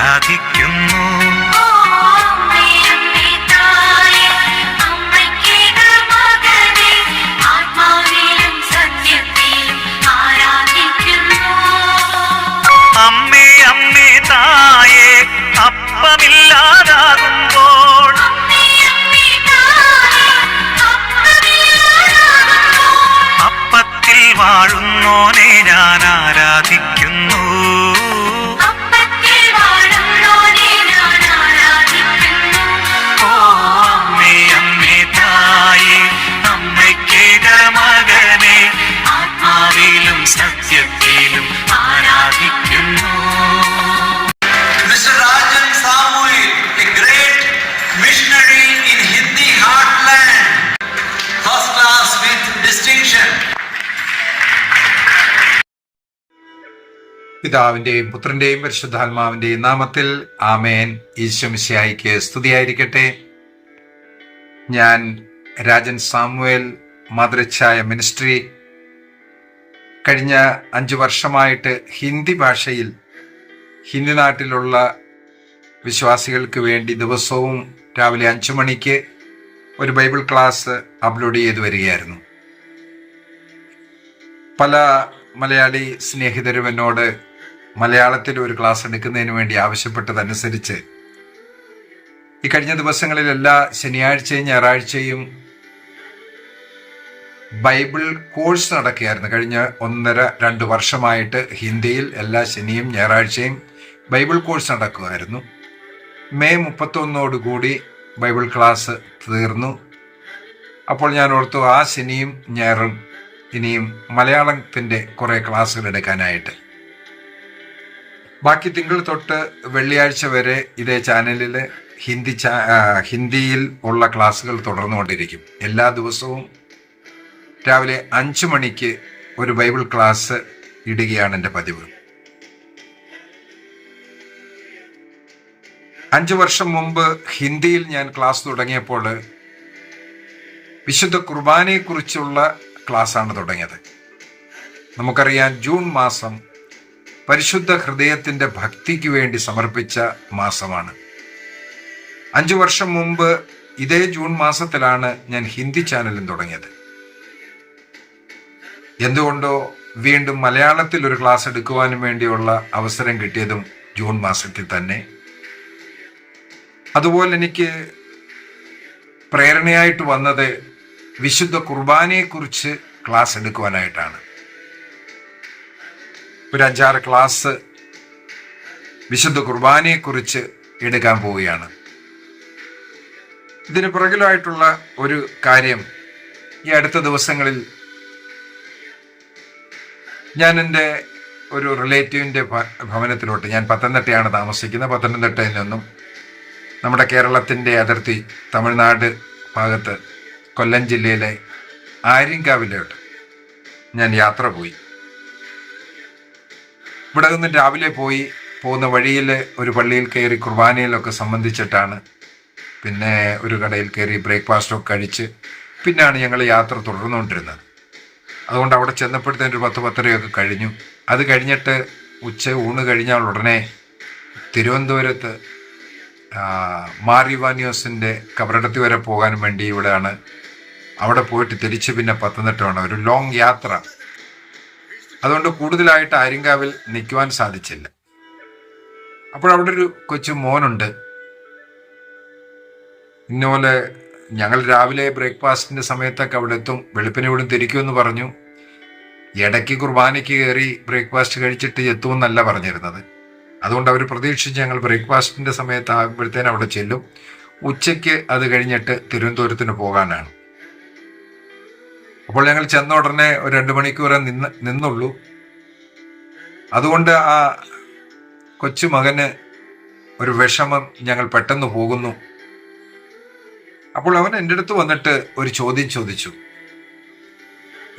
ആരാധിക്കുന്നു. അമ്മേ അമ്മേ തായേ അപ്പമില്ലാതാകുമ്പോൾ അപ്പത്തിൽ വാഴുന്നോനെ ഞാൻ ആരാധിക്കുന്നു. ഓ അമ്മേ അമ്മേ തായേ അമ്മയ്ക്കേക മകനെ ആത്മാവിലും സത്യത്തിലും ആരാധിക്കുന്നു. Mr. Rajan Samuel, a great missionary in Hindi heartland, first class with distinction. പിതാവിന്റെയും പുത്രന്റെയും പരിശുദ്ധാത്മാവിന്റെയും നാമത്തിൽ ആമേൻ. ഈശോ മിശിഹായിക്ക് സ്തുതിയായിരിക്കട്ടെ. ഞാൻ രാജൻ സാമുവേൽ, മാതൃച്ഛായ മിനിസ്ട്രി കഴിഞ്ഞ 5 വർഷമായിട്ട് ഹിന്ദി ഭാഷയിൽ ഹിന്ദി നാട്ടിലുള്ള വിശ്വാസികൾക്ക് വേണ്ടി ദിവസവും രാവിലെ 5 മണിക്ക് ഒരു ബൈബിൾ ക്ലാസ് അപ്ലോഡ് ചെയ്തു വരികയായിരുന്നു. പല മലയാളി സ്നേഹിതരും എന്നോട് മലയാളത്തിൽ ഒരു ക്ലാസ് എടുക്കുന്നതിന് വേണ്ടി ആവശ്യപ്പെട്ടതനുസരിച്ച് ഈ കഴിഞ്ഞ ദിവസങ്ങളിൽ എല്ലാ ശനിയാഴ്ചയും ഞായറാഴ്ചയും ബൈബിൾ കോഴ്സ് നടക്കുകയായിരുന്നു. കഴിഞ്ഞ 1.5-2 വർഷമായിട്ട് ഹിന്ദിയിൽ എല്ലാ ശനിയും ഞായറാഴ്ചയും ബൈബിൾ കോഴ്സ് നടക്കുമായിരുന്നു. മെയ് 31 ബൈബിൾ ക്ലാസ് തീർന്നു. അപ്പോൾ ഞാൻ ഓർത്തു ആ ശനിയും ഞായറും ഇനിയും മലയാളത്തിൻ്റെ കുറേ ക്ലാസ്സുകൾ എടുക്കാനായിട്ട്. ബാക്കി തിങ്കൾ തൊട്ട് വെള്ളിയാഴ്ച വരെ ഇതേ ചാനലിൽ ഹിന്ദിയിൽ ഉള്ള ക്ലാസ്സുകൾ തുടർന്നുകൊണ്ടിരിക്കും. എല്ലാ ദിവസവും രാവിലെ 5 മണിക്ക് ഒരു ബൈബിൾ ക്ലാസ് ഇടുകയാണ് എൻ്റെ പതിവ്. 5 വർഷം മുമ്പ് ഹിന്ദിയിൽ ഞാൻ ക്ലാസ് തുടങ്ങിയപ്പോൾ വിശുദ്ധ കുർബാനയെക്കുറിച്ചുള്ള ക്ലാസ്സാണ് തുടങ്ങിയത്. നമുക്കറിയാം, ജൂൺ മാസം പരിശുദ്ധ ഹൃദയത്തിൻ്റെ ഭക്തിക്ക് വേണ്ടി സമർപ്പിച്ച മാസമാണ്. 5 വർഷം മുമ്പ് ഇതേ ജൂൺ മാസത്തിലാണ് ഞാൻ ഹിന്ദി ചാനലും തുടങ്ങിയത്. എന്തുകൊണ്ടോ വീണ്ടും മലയാളത്തിൽ ഒരു ക്ലാസ് എടുക്കുവാനും വേണ്ടിയുള്ള അവസരം കിട്ടിയതും ജൂൺ മാസത്തിൽ തന്നെ. അതുപോലെ എനിക്ക് പ്രേരണയായിട്ട് വന്നത് വിശുദ്ധ കുർബാനയെക്കുറിച്ച് ക്ലാസ് എടുക്കുവാനായിട്ടാണ്. ഒരു 5-6 ക്ലാസ് വിശുദ്ധ കുർബാനയെക്കുറിച്ച് എടുക്കാൻ പോവുകയാണ്. ഇതിന് പുറകിലായിട്ടുള്ള ഒരു കാര്യം, ഈ അടുത്ത ദിവസങ്ങളിൽ ഞാൻ എൻ്റെ ഒരു റിലേറ്റീവിൻ്റെ ഭവനത്തിലോട്ട്, ഞാൻ പത്തനംതിട്ടയാണ് താമസിക്കുന്നത്, പത്തനംതിട്ടയിൽ നിന്നും നമ്മുടെ കേരളത്തിൻ്റെ അതിർത്തി തമിഴ്നാട് ഭാഗത്ത് കൊല്ലം ജില്ലയിലെ ആര്യങ്കാവിലോട്ട് ഞാൻ യാത്ര പോയി. ഇവിടെ നിന്ന് രാവിലെ പോകുന്ന വഴിയിൽ ഒരു പള്ളിയിൽ കയറി കുർബാനയിലൊക്കെ സംബന്ധിച്ചിട്ടാണ്, പിന്നെ ഒരു കടയിൽ കയറി ബ്രേക്ക്ഫാസ്റ്റൊക്കെ കഴിച്ച് പിന്നെയാണ് ഞങ്ങൾ യാത്ര തുടർന്നുകൊണ്ടിരുന്നത്. അതുകൊണ്ട് അവിടെ ചെന്നപ്പോഴത്തേന് ഒരു 10-10:30 കഴിഞ്ഞു. അത് കഴിഞ്ഞിട്ട് ഊണ് കഴിഞ്ഞാൽ ഉടനെ തിരുവനന്തപുരത്ത് മാറിവാനിയോസിൻ്റെ കബറടത്തി വരെ പോകാൻ വേണ്ടി അവിടെ പോയിട്ട് തിരിച്ച് പിന്നെ പത്തനംതിട്ടയാണ്. ഒരു ലോങ് യാത്ര. അതുകൊണ്ട് കൂടുതലായിട്ട് ആര്യങ്കാവിൽ നിൽക്കുവാൻ സാധിച്ചില്ല. അപ്പോഴവിടെ ഒരു കൊച്ചു മോനുണ്ട്. ഇന്നപോലെ ഞങ്ങൾ രാവിലെ ബ്രേക്ക്ഫാസ്റ്റിൻ്റെ സമയത്തൊക്കെ അവിടെ എത്തും, വെളുപ്പിന് ഇവിടെ തിരിക്കുമെന്ന് പറഞ്ഞു. ഇടയ്ക്ക് കുർബാനയ്ക്ക് കയറി ബ്രേക്ക്ഫാസ്റ്റ് കഴിച്ചിട്ട് എത്തുമെന്നല്ല പറഞ്ഞിരുന്നത്. അതുകൊണ്ട് അവർ പ്രതീക്ഷിച്ച് ഞങ്ങൾ ബ്രേക്ക്ഫാസ്റ്റിൻ്റെ സമയത്താകുമ്പോഴത്തേനും അവിടെ ചെല്ലും. ഉച്ചയ്ക്ക് അത് കഴിഞ്ഞിട്ട് തിരുവനന്തപുരത്തിന് പോകാനാണ്. അപ്പോൾ ഞങ്ങൾ ചെന്ന ഉടനെ ഒരു 2 മണിക്കൂറേ നിന്നുള്ളൂ. അതുകൊണ്ട് ആ കൊച്ചു മകന് ഒരു വിഷമം, ഞങ്ങൾ പെട്ടെന്ന് പോകുന്നു. അപ്പോൾ അവൻ എൻ്റെ അടുത്ത് വന്നിട്ട് ഒരു ചോദ്യം ചോദിച്ചു.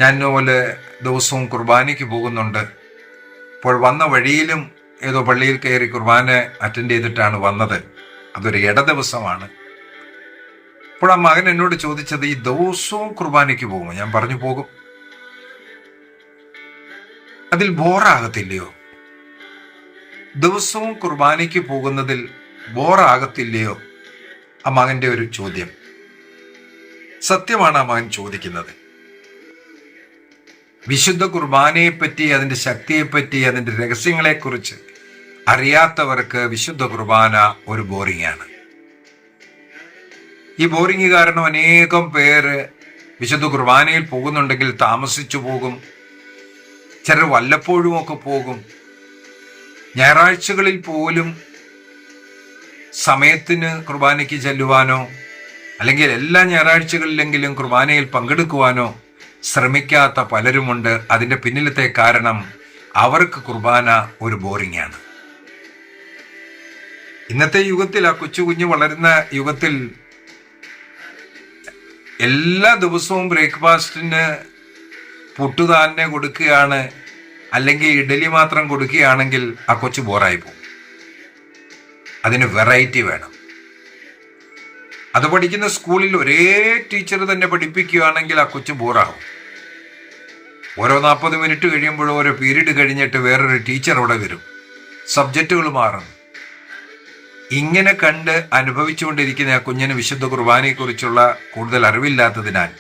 ഞാൻ ഇതുപോലെ ദിവസവും കുർബാനയ്ക്ക് പോകുന്നുണ്ട്, അപ്പോൾ വന്ന വഴിയിലും ഏതോ പള്ളിയിൽ കയറി കുർബാന അറ്റൻഡ് ചെയ്തിട്ടാണ് വന്നത്, അതൊരു ദിവസമാണ്. അപ്പോൾ ആ മകൻ എന്നോട് ചോദിച്ചത്, ഈ ദിവസവും കുർബാനയ്ക്ക് പോകുമോ? ഞാൻ പറഞ്ഞു, പോകും. അതിൽ ബോറാകത്തില്ലയോ? ദിവസവും കുർബാനയ്ക്ക് പോകുന്നതിൽ ബോറാകത്തില്ലയോ? ആ മകന്റെ ഒരു ചോദ്യം. സത്യമാണ് ആ മകൻ ചോദിക്കുന്നത്. വിശുദ്ധ കുർബാനയെപ്പറ്റി, അതിൻ്റെ ശക്തിയെപ്പറ്റി, അതിൻ്റെ രഹസ്യങ്ങളെക്കുറിച്ച് അറിയാത്തവർക്ക് വിശുദ്ധ കുർബാന ഒരു ബോറിംഗാണ്. ഈ ബോറിംഗ് കാരണം അനേകം പേര് വിശുദ്ധ കുർബാനയിൽ പോകുന്നുണ്ടെങ്കിൽ താമസിച്ചു പോകും. ചിലർ വല്ലപ്പോഴും ഒക്കെ പോകും. ഞായറാഴ്ചകളിൽ പോലും സമയത്തിന് കുർബാനയ്ക്ക് ചെല്ലുവാനോ അല്ലെങ്കിൽ എല്ലാ ഞായറാഴ്ചകളിലെങ്കിലും കുർബാനയിൽ പങ്കെടുക്കുവാനോ ശ്രമിക്കാത്ത പലരുമുണ്ട്. അതിൻ്റെ പിന്നിലത്തെ കാരണം അവർക്ക് കുർബാന ഒരു ബോറിംഗാണ്. ഇന്നത്തെ യുഗത്തിൽ, ആ കൊച്ചു കുഞ്ഞ് വളരുന്ന യുഗത്തിൽ, എല്ലാ ദിവസവും ബ്രേക്ക്ഫാസ്റ്റിന് പുട്ടുതാലിനെ കൊടുക്കുകയാണ് അല്ലെങ്കിൽ ഇഡലി മാത്രം കൊടുക്കുകയാണെങ്കിൽ ആ കൊച്ചു ബോറായി പോകും. അതിന് വെറൈറ്റി വേണം. അത് പഠിക്കുന്ന സ്കൂളിൽ ഒരേ ടീച്ചർ തന്നെ പഠിപ്പിക്കുകയാണെങ്കിൽ ആ കൊച്ചു ബോറാകും. ഓരോ 40 മിനിറ്റ് കഴിയുമ്പോഴും ഓരോ പീരീഡ് കഴിഞ്ഞിട്ട് വേറൊരു ടീച്ചർ അവിടെ വരും. സബ്ജക്റ്റുകൾ മാറും. ഇങ്ങനെ കണ്ട് അനുഭവിച്ചുകൊണ്ടിരിക്കുന്ന ആ കുഞ്ഞിന് വിശുദ്ധ കുർബാനയെക്കുറിച്ചുള്ള കൂടുതൽ അറിവില്ലാത്തതിനാൽ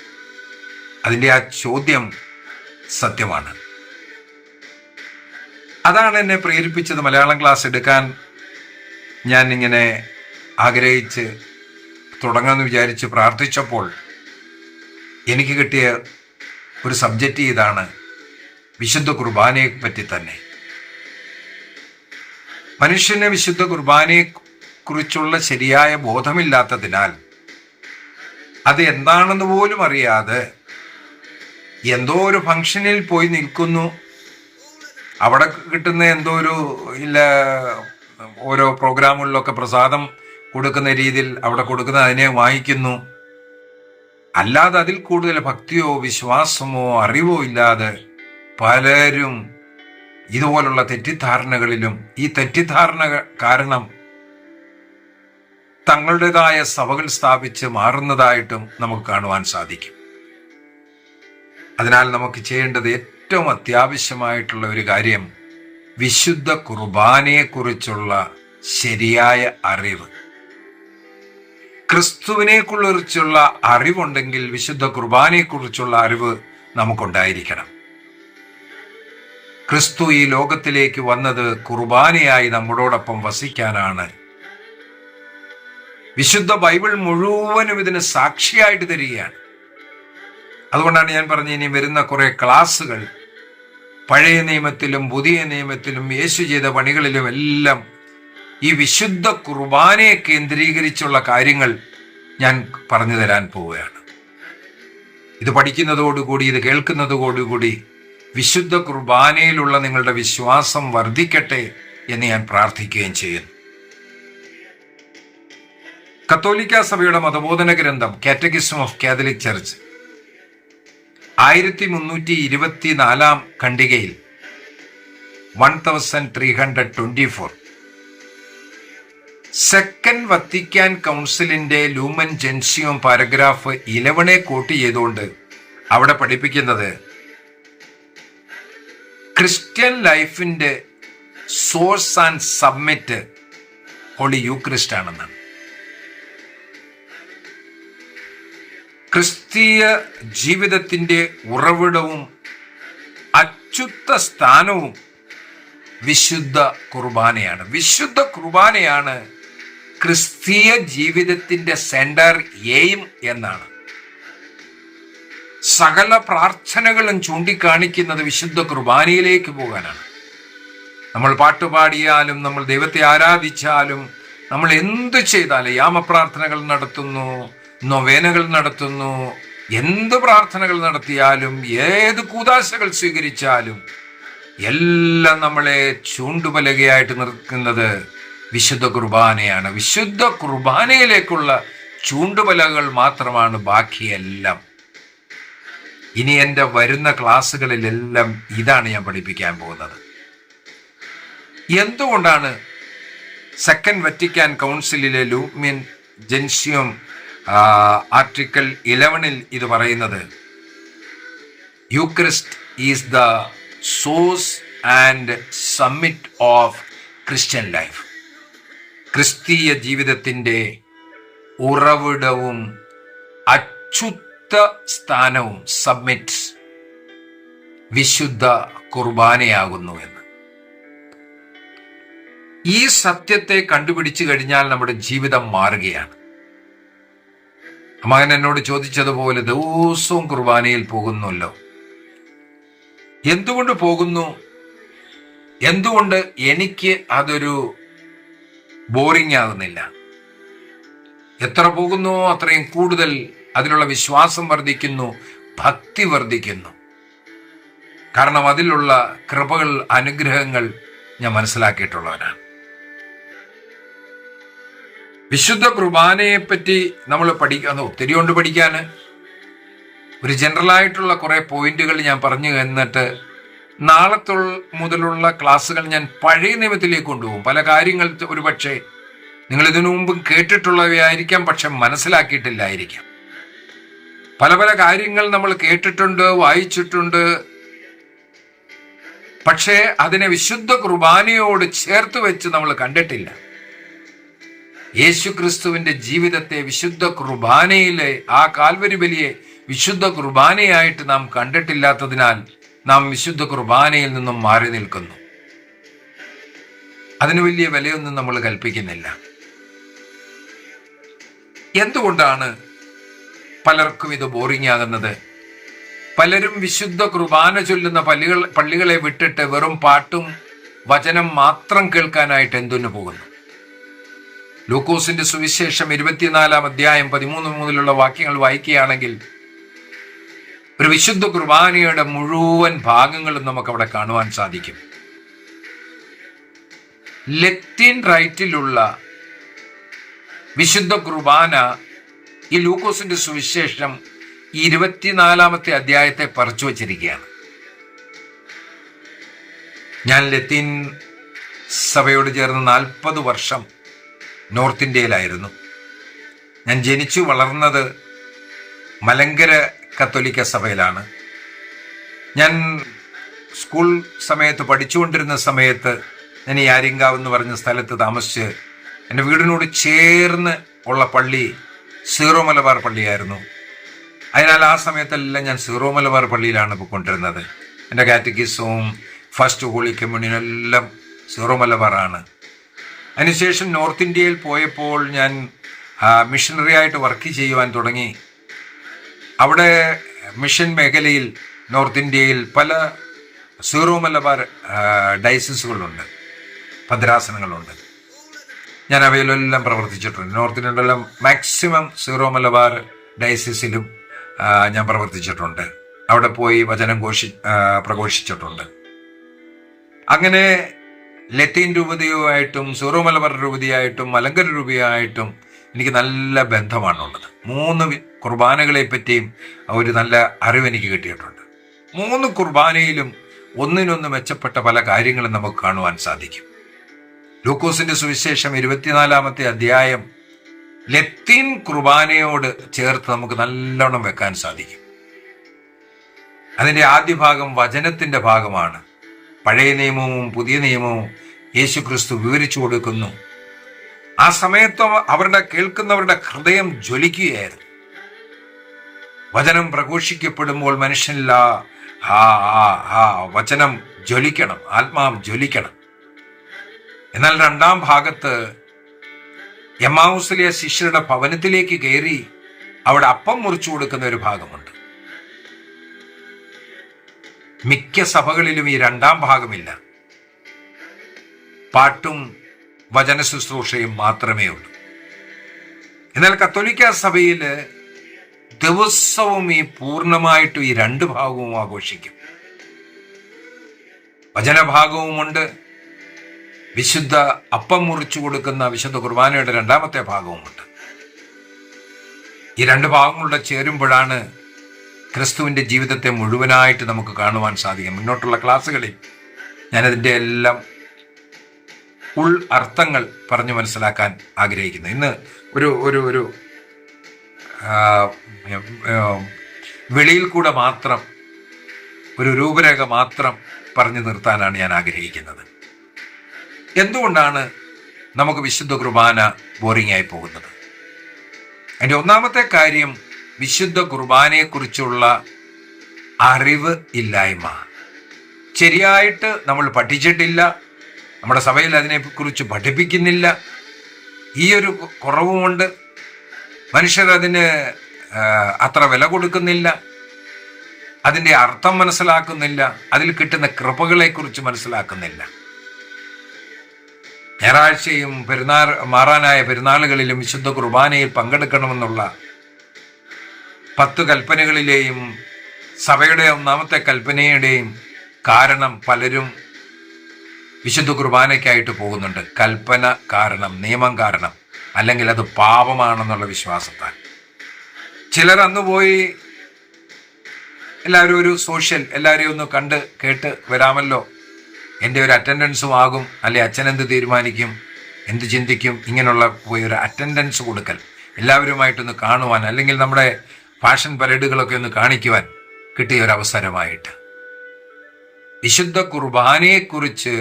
അതിൻ്റെ ആ ചോദ്യം സത്യമാണ്. അതാണ് എന്നെ പ്രേരിപ്പിച്ചത്. മലയാളം ക്ലാസ് എടുക്കാൻ ഞാൻ ഇങ്ങനെ ആഗ്രഹിച്ച് തുടങ്ങാമെന്ന് വിചാരിച്ച് പ്രാർത്ഥിച്ചപ്പോൾ എനിക്ക് കിട്ടിയ ഒരു സബ്ജക്റ്റ് ഇതാണ്, വിശുദ്ധ കുർബാനയെ പറ്റി തന്നെ. മനുഷ്യന് വിശുദ്ധ കുർബാനയെ കുറിച്ചുള്ള ശരിയായ ബോധമില്ലാത്തതിനാൽ അത് എന്താണെന്ന് പോലും അറിയാതെ എന്തോ ഒരു ഫംഗ്ഷനിൽ പോയി നിൽക്കുന്നു. അവിടെ കിട്ടുന്ന എന്തോ ഒരു ഓരോ പ്രോഗ്രാമുകളിലൊക്കെ പ്രസാദം കൊടുക്കുന്ന രീതിയിൽ അവിടെ കൊടുക്കുന്ന അതിനെ വാങ്ങിക്കുന്നു. അല്ലാതെ അതിൽ കൂടുതൽ ഭക്തിയോ വിശ്വാസമോ അറിവോ ഇല്ലാതെ പലരും ഇതുപോലുള്ള തെറ്റിദ്ധാരണകളിലും, ഈ തെറ്റിദ്ധാരണ കാരണം തങ്ങളുടേതായ സഭകൾ സ്ഥാപിച്ച് മാറുന്നതായിട്ടും നമുക്ക് കാണുവാൻ സാധിക്കും. അതിനാൽ നമുക്ക് ചെയ്യേണ്ടത് ഏറ്റവും അത്യാവശ്യമായിട്ടുള്ള ഒരു കാര്യം വിശുദ്ധ കുർബാനയെക്കുറിച്ചുള്ള ശരിയായ അറിവ്. ക്രിസ്തുവിനെക്കുറിച്ചുള്ള അറിവുണ്ടെങ്കിൽ വിശുദ്ധ കുർബാനയെക്കുറിച്ചുള്ള അറിവ് നമുക്കുണ്ടായിരിക്കണം. ക്രിസ്തു ഈ ലോകത്തിലേക്ക് വന്നത് കുർബാനയായി നമ്മളോടൊപ്പം വസിക്കാനാണ്. വിശുദ്ധ ബൈബിൾ മുഴുവനും ഇതിന് സാക്ഷിയായിട്ട് തരികയാണ്. അതുകൊണ്ടാണ് ഞാൻ പറഞ്ഞ ഇനി വരുന്ന കുറെ ക്ലാസ്സുകൾ പഴയ നിയമത്തിലും പുതിയ നിയമത്തിലും യേശു ചെയ്ത പണികളിലും എല്ലാം ഈ വിശുദ്ധ കുർബാനയെ കേന്ദ്രീകരിച്ചുള്ള കാര്യങ്ങൾ ഞാൻ പറഞ്ഞു തരാൻ പോവുകയാണ്. ഇത് പഠിക്കുന്നതോടുകൂടി, ഇത് കേൾക്കുന്നതോടുകൂടി വിശുദ്ധ കുർബാനയിലുള്ള നിങ്ങളുടെ വിശ്വാസം വർദ്ധിക്കട്ടെ എന്ന് ഞാൻ പ്രാർത്ഥിക്കുകയും ചെയ്യുന്നു. കത്തോലിക്ക സഭയുടെ മതബോധന ഗ്രന്ഥം കാറ്റഗിസം ഓഫ് കാത്തലിക് ചർച്ച് 1324 ഖണ്ഡികയിൽ 1324 സെക്കൻഡ് വത്തിക്കാൻ കൗൺസിലിന്റെ ലൂമൻ ജെൻസിയം പാരഗ്രാഫ് 11 കോട്ട് ചെയ്തുകൊണ്ട് അവിടെ പഠിപ്പിക്കുന്നത് ക്രിസ്ത്യൻ ലൈഫിന്റെ source and summit Holy Eucharist ആണെന്നാണ്. ക്രിസ്തീയ ജീവിതത്തിന്റെ ഉറവിടവും അത്യുത്ത സ്ഥാനവും വിശുദ്ധ കുർബാനയാണ്. വിശുദ്ധ കുർബാനയാണ് ക്രിസ്തീയ ജീവിതത്തിന്റെ സെന്റർ എയിം എന്നാണ്. സകല പ്രാർത്ഥനകളും ചൂണ്ടിക്കാണിക്കുന്നത് വിശുദ്ധ കുർബാനയിലേക്ക് പോകാനാണ്. നമ്മൾ പാട്ടുപാടിയാലും, നമ്മൾ ദൈവത്തെ ആരാധിച്ചാലും, നമ്മൾ എന്ത് ചെയ്താലും, യാമപ്രാർത്ഥനകൾ നടത്തുന്നു, നൊവേനകൾ നടത്തുന്നു, എന്ത് പ്രാർത്ഥനകൾ നടത്തിയാലും, ഏത് കൂദാശകൾ സ്വീകരിച്ചാലും എല്ലാം നമ്മളെ ചൂണ്ടുപലകയായിട്ട് നിർത്തുന്നത് വിശുദ്ധ കുർബാനയാണ്. വിശുദ്ധ കുർബാനയിലേക്കുള്ള ചൂണ്ടുപലകകൾ മാത്രമാണ് ബാക്കിയെല്ലാം. ഇനി എൻ്റെ വരുന്ന ക്ലാസ്സുകളിലെല്ലാം ഇതാണ് ഞാൻ പഠിപ്പിക്കാൻ പോകുന്നത്. എന്തുകൊണ്ടാണ് സെക്കൻഡ് വത്തിക്കാൻ കൗൺസിലിലെ ലൂമിൻ ജെൻസിയം ആർട്ടിക്കിൾ 11 ഇത് പറയുന്നത്? Eucharist is the source and summit of Christian life. ക്രിസ്തീയ ജീവിതത്തിൻ്റെ ഉറവിടവും അച്യുത സ്ഥാനവും സബ്മിറ്റ് വിശുദ്ധ കുർബാനയാകുന്നു എന്ന്. ഈ സത്യത്തെ കണ്ടുപിടിച്ചു കഴിഞ്ഞാൽ നമ്മുടെ ജീവിതം മാറുകയാണ്. മകൻ എന്നോട് ചോദിച്ചതുപോലെ ദിവസവും കുർബാനയിൽ പോകുന്നല്ലോ. എന്തുകൊണ്ട് പോകുന്നു? എന്തുകൊണ്ട് എനിക്ക് അതൊരു ബോറിംഗ് ആകുന്നില്ല? എത്ര പോകുന്നുവോ അത്രയും കൂടുതൽ അതിലുള്ള വിശ്വാസം വർദ്ധിക്കുന്നു, ഭക്തി വർദ്ധിക്കുന്നു. കാരണം അതിലുള്ള കൃപകൾ, അനുഗ്രഹങ്ങൾ ഞാൻ മനസ്സിലാക്കിയിട്ടുള്ളവനാണ്. വിശുദ്ധ കുർബാനയെപ്പറ്റി നമ്മൾ പഠിക്കാൻ ഒത്തിരി ഉണ്ട് പഠിക്കാൻ. ഒരു ജനറലായിട്ടുള്ള കുറെ പോയിന്റുകൾ ഞാൻ പറഞ്ഞു എന്നിട്ട് നാളെ മുതലുള്ള ക്ലാസ്സുകൾ ഞാൻ പഴയ നിയമത്തിലേക്ക് കൊണ്ടുപോകും. പല കാര്യങ്ങൾ ഒരു പക്ഷേ നിങ്ങൾ ഇതിനു മുമ്പ് കേട്ടിട്ടുള്ളവയായിരിക്കാം, പക്ഷെ മനസ്സിലാക്കിയിട്ടില്ലായിരിക്കാം. പല പല കാര്യങ്ങൾ നമ്മൾ കേട്ടിട്ടുണ്ട്, വായിച്ചിട്ടുണ്ട്, പക്ഷേ അതിനെ വിശുദ്ധ കുർബാനയോട് ചേർത്ത് വെച്ച് നമ്മൾ കണ്ടിട്ടില്ല. യേശു ക്രിസ്തുവിന്റെ ജീവിതത്തെ വിശുദ്ധ കുർബാനയിലെ ആ കാൽവരി ബലിയെ വിശുദ്ധ കുർബാനയായിട്ട് നാം കണ്ടിട്ടില്ലാത്തതിനാൽ നാം വിശുദ്ധ കുർബാനയിൽ നിന്നും മാറി നിൽക്കുന്നു. അതിന് വലിയ വിലയൊന്നും നമ്മൾ കൽപ്പിക്കുന്നില്ല. എന്തുകൊണ്ടാണ് പലർക്കും ഇത് ബോറിംഗ് ആകുന്നത്? പലരും വിശുദ്ധ കുർബാന ചൊല്ലുന്ന പള്ളികളെ വിട്ടിട്ട് വെറും പാട്ടും വചനം മാത്രം കേൾക്കാനായിട്ട് എന്തിനു പോകുന്നു? ലൂക്കോസിന്റെ സുവിശേഷം 24 അധ്യായം 13 മുതലുള്ള വാക്യങ്ങൾ വായിക്കുകയാണെങ്കിൽ ഒരു വിശുദ്ധ കുർബാനയുടെ മുഴുവൻ ഭാഗങ്ങളും നമുക്ക് അവിടെ കാണുവാൻ സാധിക്കും. ലത്തീൻ റൈറ്റിലുള്ള വിശുദ്ധ കുർബാന ഈ ലൂക്കോസിന്റെ സുവിശേഷം 24 അധ്യായത്തെ പറിച്ചു വച്ചിരിക്കുകയാണ്. ഞാൻ ലത്തീൻ സഭയോട് ചേർന്ന് 40 വർഷം നോർത്ത് ഇന്ത്യയിലായിരുന്നു. ഞാൻ ജനിച്ചു വളർന്നത് മലങ്കര കത്തോലിക്ക സഭയിലാണ്. ഞാൻ സ്കൂൾ സമയത്ത് പഠിച്ചുകൊണ്ടിരുന്ന സമയത്ത് ഞാൻ ഈ ആര്യങ്കാവ് എന്ന് പറഞ്ഞ സ്ഥലത്ത് താമസിച്ച് എൻ്റെ വീടിനോട് ചേർന്ന് ഉള്ള പള്ളി സീറോ മലബാർ പള്ളിയായിരുന്നു. അതിനാൽ ആ സമയത്തെല്ലാം ഞാൻ സീറോ മലബാർ പള്ളിയിലാണ് പോയിക്കൊണ്ടിരുന്നത്. എൻ്റെ കാറ്റഗിസവും ഫസ്റ്റ് ഹോളി കമ്മ്യൂണിയനും എല്ലാം സീറോ മലബാറാണ്. അതിനുശേഷം നോർത്ത് ഇന്ത്യയിൽ പോയപ്പോൾ ഞാൻ മിഷണറി ആയിട്ട് വർക്ക് ചെയ്യുവാൻ തുടങ്ങി. അവിടെ മിഷൻ മേഖലയിൽ നോർത്ത് ഇന്ത്യയിൽ പല സീറോ മലബാർ ഡയസിസുകളുണ്ട്, ഭദ്രാസനങ്ങളുണ്ട്. ഞാൻ അവയിലെല്ലാം പ്രവർത്തിച്ചിട്ടുണ്ട്. നോർത്ത് ഇന്ത്യയിലെല്ലാം മാക്സിമം സീറോ മലബാർ ഡയസിസിലും ഞാൻ പ്രവർത്തിച്ചിട്ടുണ്ട്. അവിടെ പോയി വചനം പ്രഘോഷിച്ചിട്ടുണ്ട്. അങ്ങനെ ലത്തീൻ രൂപതയുമായിട്ടും സീറോ മലബാർ രൂപതയായിട്ടും മലങ്കര രൂപയായിട്ടും എനിക്ക് നല്ല ബന്ധമാണുള്ളത്. 3 കുർബാനകളെ പറ്റിയും ഒരു നല്ല അറിവ് എനിക്ക് കിട്ടിയിട്ടുണ്ട്. 3 കുർബാനയിലും ഒന്നിനൊന്ന് മെച്ചപ്പെട്ട പല കാര്യങ്ങളും നമുക്ക് കാണുവാൻ സാധിക്കും. ലൂക്കോസിന്റെ സുവിശേഷം 24 അധ്യായം ലത്തീൻ കുർബാനയോട് ചേർത്ത് നമുക്ക് നല്ലോണം വെക്കാൻ സാധിക്കും. അതിൻ്റെ ആദ്യ ഭാഗം വചനത്തിന്റെ ഭാഗമാണ്. പഴയ നിയമവും പുതിയ നിയമവും യേശു ക്രിസ്തു വിവരിച്ചു കൊടുക്കുന്നു. ആ സമയത്ത് കേൾക്കുന്നവരുടെ ഹൃദയം ജ്വലിക്കുകയായിരുന്നു. വചനം പ്രഘോഷിക്കപ്പെടുമ്പോൾ മനുഷ്യനിൽ ആ വചനം ജ്വലിക്കണം, ആത്മാവ് ജ്വലിക്കണം. എന്നാൽ രണ്ടാം ഭാഗത്ത് എമ്മാവുസിലെ ശിഷ്യരുടെ ഭവനത്തിലേക്ക് കയറി അവിടെ അപ്പം മുറിച്ചു കൊടുക്കുന്ന ഒരു ഭാഗമുണ്ട്. മിക്ക സഭകളിലും ഈ രണ്ടാം ഭാഗമില്ല. പാട്ടും വചന ശുശ്രൂഷയും മാത്രമേ ഉള്ളൂ. എന്നാൽ കത്തോലിക്ക സഭയിൽ ദിവസവും ഈ പൂർണ്ണമായിട്ടും ഈ 2 ഭാഗവും ആഘോഷിക്കും. വചനഭാഗവുമുണ്ട്, വിശുദ്ധ അപ്പം മുറിച്ചു കൊടുക്കുന്ന വിശുദ്ധ കുർബാനയുടെ 2ാമത്തെ ഭാഗവുമുണ്ട്. ഈ 2 ഭാഗങ്ങളുടെ ചേരുമ്പോഴാണ് ക്രിസ്തുവിൻ്റെ ജീവിതത്തെ മുഴുവനായിട്ട് നമുക്ക് കാണുവാൻ സാധിക്കും. മുന്നോട്ടുള്ള ക്ലാസ്സുകളിൽ ഞാനതിൻ്റെ എല്ലാം ഉൾ അർത്ഥങ്ങൾ പറഞ്ഞു മനസ്സിലാക്കാൻ ആഗ്രഹിക്കുന്നു. ഇന്ന് ഒരു വെളിയിൽ കൂടെ മാത്രം ഒരു രൂപരേഖ മാത്രം പറഞ്ഞു നിർത്താനാണ് ഞാൻ ആഗ്രഹിക്കുന്നത്. എന്തുകൊണ്ടാണ് നമുക്ക് വിശുദ്ധ കുർബാന ബോറിംഗ് ആയി പോകുന്നത്? അതിൻ്റെ ഒന്നാമത്തെ കാര്യം വിശുദ്ധ കുർബാനയെക്കുറിച്ചുള്ള അറിവ് ഇല്ലായ്മ. ശരിയായിട്ട് നമ്മൾ പഠിച്ചിട്ടില്ല, നമ്മുടെ സഭയിൽ അതിനെക്കുറിച്ച് പഠിപ്പിക്കുന്നില്ല. ഈ ഒരു കുറവുമുണ്ട്. മനുഷ്യർ അതിന് അത്ര വില കൊടുക്കുന്നില്ല, അതിൻ്റെ അർത്ഥം മനസ്സിലാക്കുന്നില്ല, അതിൽ കിട്ടുന്ന കൃപകളെക്കുറിച്ച് മനസ്സിലാക്കുന്നില്ല. ഞായറാഴ്ചയും മാറാനായ പെരുന്നാളുകളിലും വിശുദ്ധ കുർബാനയിൽ പങ്കെടുക്കണമെന്നുള്ള 10 കൽപ്പനകളിലെയും സഭയുടെ ഒന്നാമത്തെ കൽപ്പനയുടെയും കാരണം പലരും വിശുദ്ധ കുർബാനയ്ക്കായിട്ട് പോകുന്നുണ്ട്. കൽപ്പന കാരണം, നിയമം കാരണം, അല്ലെങ്കിൽ അത് പാപമാണെന്നുള്ള വിശ്വാസത്താൽ. ചിലർ അന്ന് പോയി എല്ലാവരും ഒരു സോഷ്യൽ, എല്ലാവരെയും ഒന്ന് കണ്ട് കേട്ട് വരാമല്ലോ, എൻ്റെ ഒരു അറ്റൻഡൻസും ആകും, അല്ലെ അച്ഛൻ എന്ത് തീരുമാനിക്കും, എന്ത് ചിന്തിക്കും, ഇങ്ങനെയുള്ള പോയി ഒരു അറ്റൻഡൻസ് കൊടുക്കൽ, എല്ലാവരുമായിട്ടൊന്ന് കാണുവാൻ, അല്ലെങ്കിൽ നമ്മുടെ ഫാഷൻ പരേഡുകളൊക്കെ ഒന്ന് കാണിക്കുവാൻ കിട്ടിയ ഒരു അവസരമായിട്ട്. വിശുദ്ധ കുർബാനയെക്കുറിച്ച്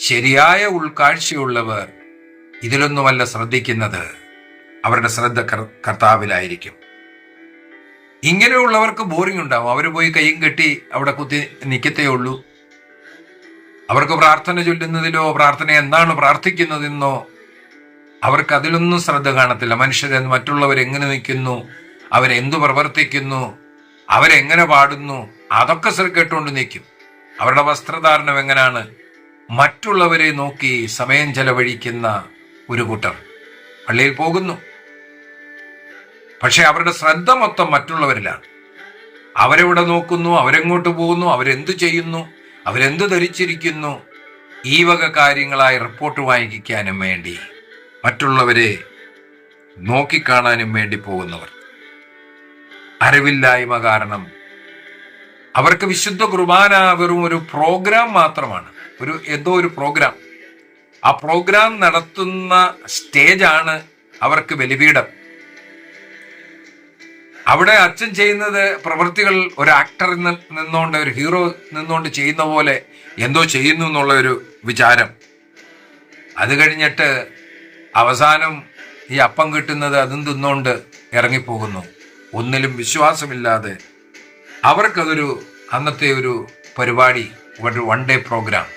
ശരിയായ ഉൾക്കാഴ്ചയുള്ളവർ ഇതിലൊന്നുമല്ല ശ്രദ്ധിക്കുന്നത്, അവരുടെ ശ്രദ്ധ കർത്താവിലായിരിക്കും. ഇങ്ങനെയുള്ളവർക്ക് ബോറിംഗ് ഉണ്ടാവും. അവർ പോയി കൈയും കെട്ടി അവിടെ കുത്തി നിൽക്കത്തേ ഉള്ളൂ. അവർക്ക് പ്രാർത്ഥന ചൊല്ലുന്നതിലോ പ്രാർത്ഥന എന്താണ് പ്രാർത്ഥിക്കുന്നതെന്നോ അവർക്ക് അതിലൊന്നും ശ്രദ്ധ കാണത്തില്ല. മനുഷ്യരെ മറ്റുള്ളവരെങ്ങനെ നിൽക്കുന്നു, അവരെന്തു പ്രവർത്തിക്കുന്നു, അവരെങ്ങനെ പാടുന്നു, അതൊക്കെ കേട്ടുകൊണ്ട് നിൽക്കും. അവരുടെ വസ്ത്രധാരണം എങ്ങനെയാണ്, മറ്റുള്ളവരെ നോക്കി സമയം ചെലവഴിക്കുന്ന ഒരു കൂട്ടർ പള്ളിയിൽ പോകുന്നു. പക്ഷെ അവരുടെ ശ്രദ്ധ മൊത്തം മറ്റുള്ളവരിലാണ്. അവരെവിടെ നോക്കുന്നു, അവരെങ്ങോട്ട് പോകുന്നു, അവരെന്തു ചെയ്യുന്നു, അവരെന്ത് ധരിച്ചിരിക്കുന്നു, ഈ വക കാര്യങ്ങളായി റിപ്പോർട്ട് വാങ്ങിക്കാനും വേണ്ടി, മറ്റുള്ളവരെ നോക്കിക്കാണാനും വേണ്ടി പോകുന്നവർ. അറിവില്ലായ്മ കാരണം അവർക്ക് വിശുദ്ധ കുർബാന വെറും ഒരു പ്രോഗ്രാം മാത്രമാണ്, എന്തോ ഒരു പ്രോഗ്രാം. ആ പ്രോഗ്രാം നടത്തുന്ന സ്റ്റേജാണ് അവർക്ക് ബലിപീഠം. അവിടെ അച്ഛൻ ചെയ്യുന്നത് പ്രവൃത്തികൾ ഒരു ആക്ടർ നിന്നുകൊണ്ട്, ഒരു ഹീറോ നിന്നുകൊണ്ട് ചെയ്യുന്ന പോലെ എന്തോ ചെയ്യുന്നു എന്നുള്ള ഒരു വിചാരം. അത് കഴിഞ്ഞിട്ട് അവസാനം ഈ അപ്പം കിട്ടുന്നത് അതും തിന്നുകൊണ്ട് ഇറങ്ങിപ്പോകുന്നു. ഒന്നിലും വിശ്വാസമില്ലാതെ അവർക്കതൊരു അന്നത്തെ ഒരു പരിപാടി, ഒരു 1 ഡേ പ്രോഗ്രാം.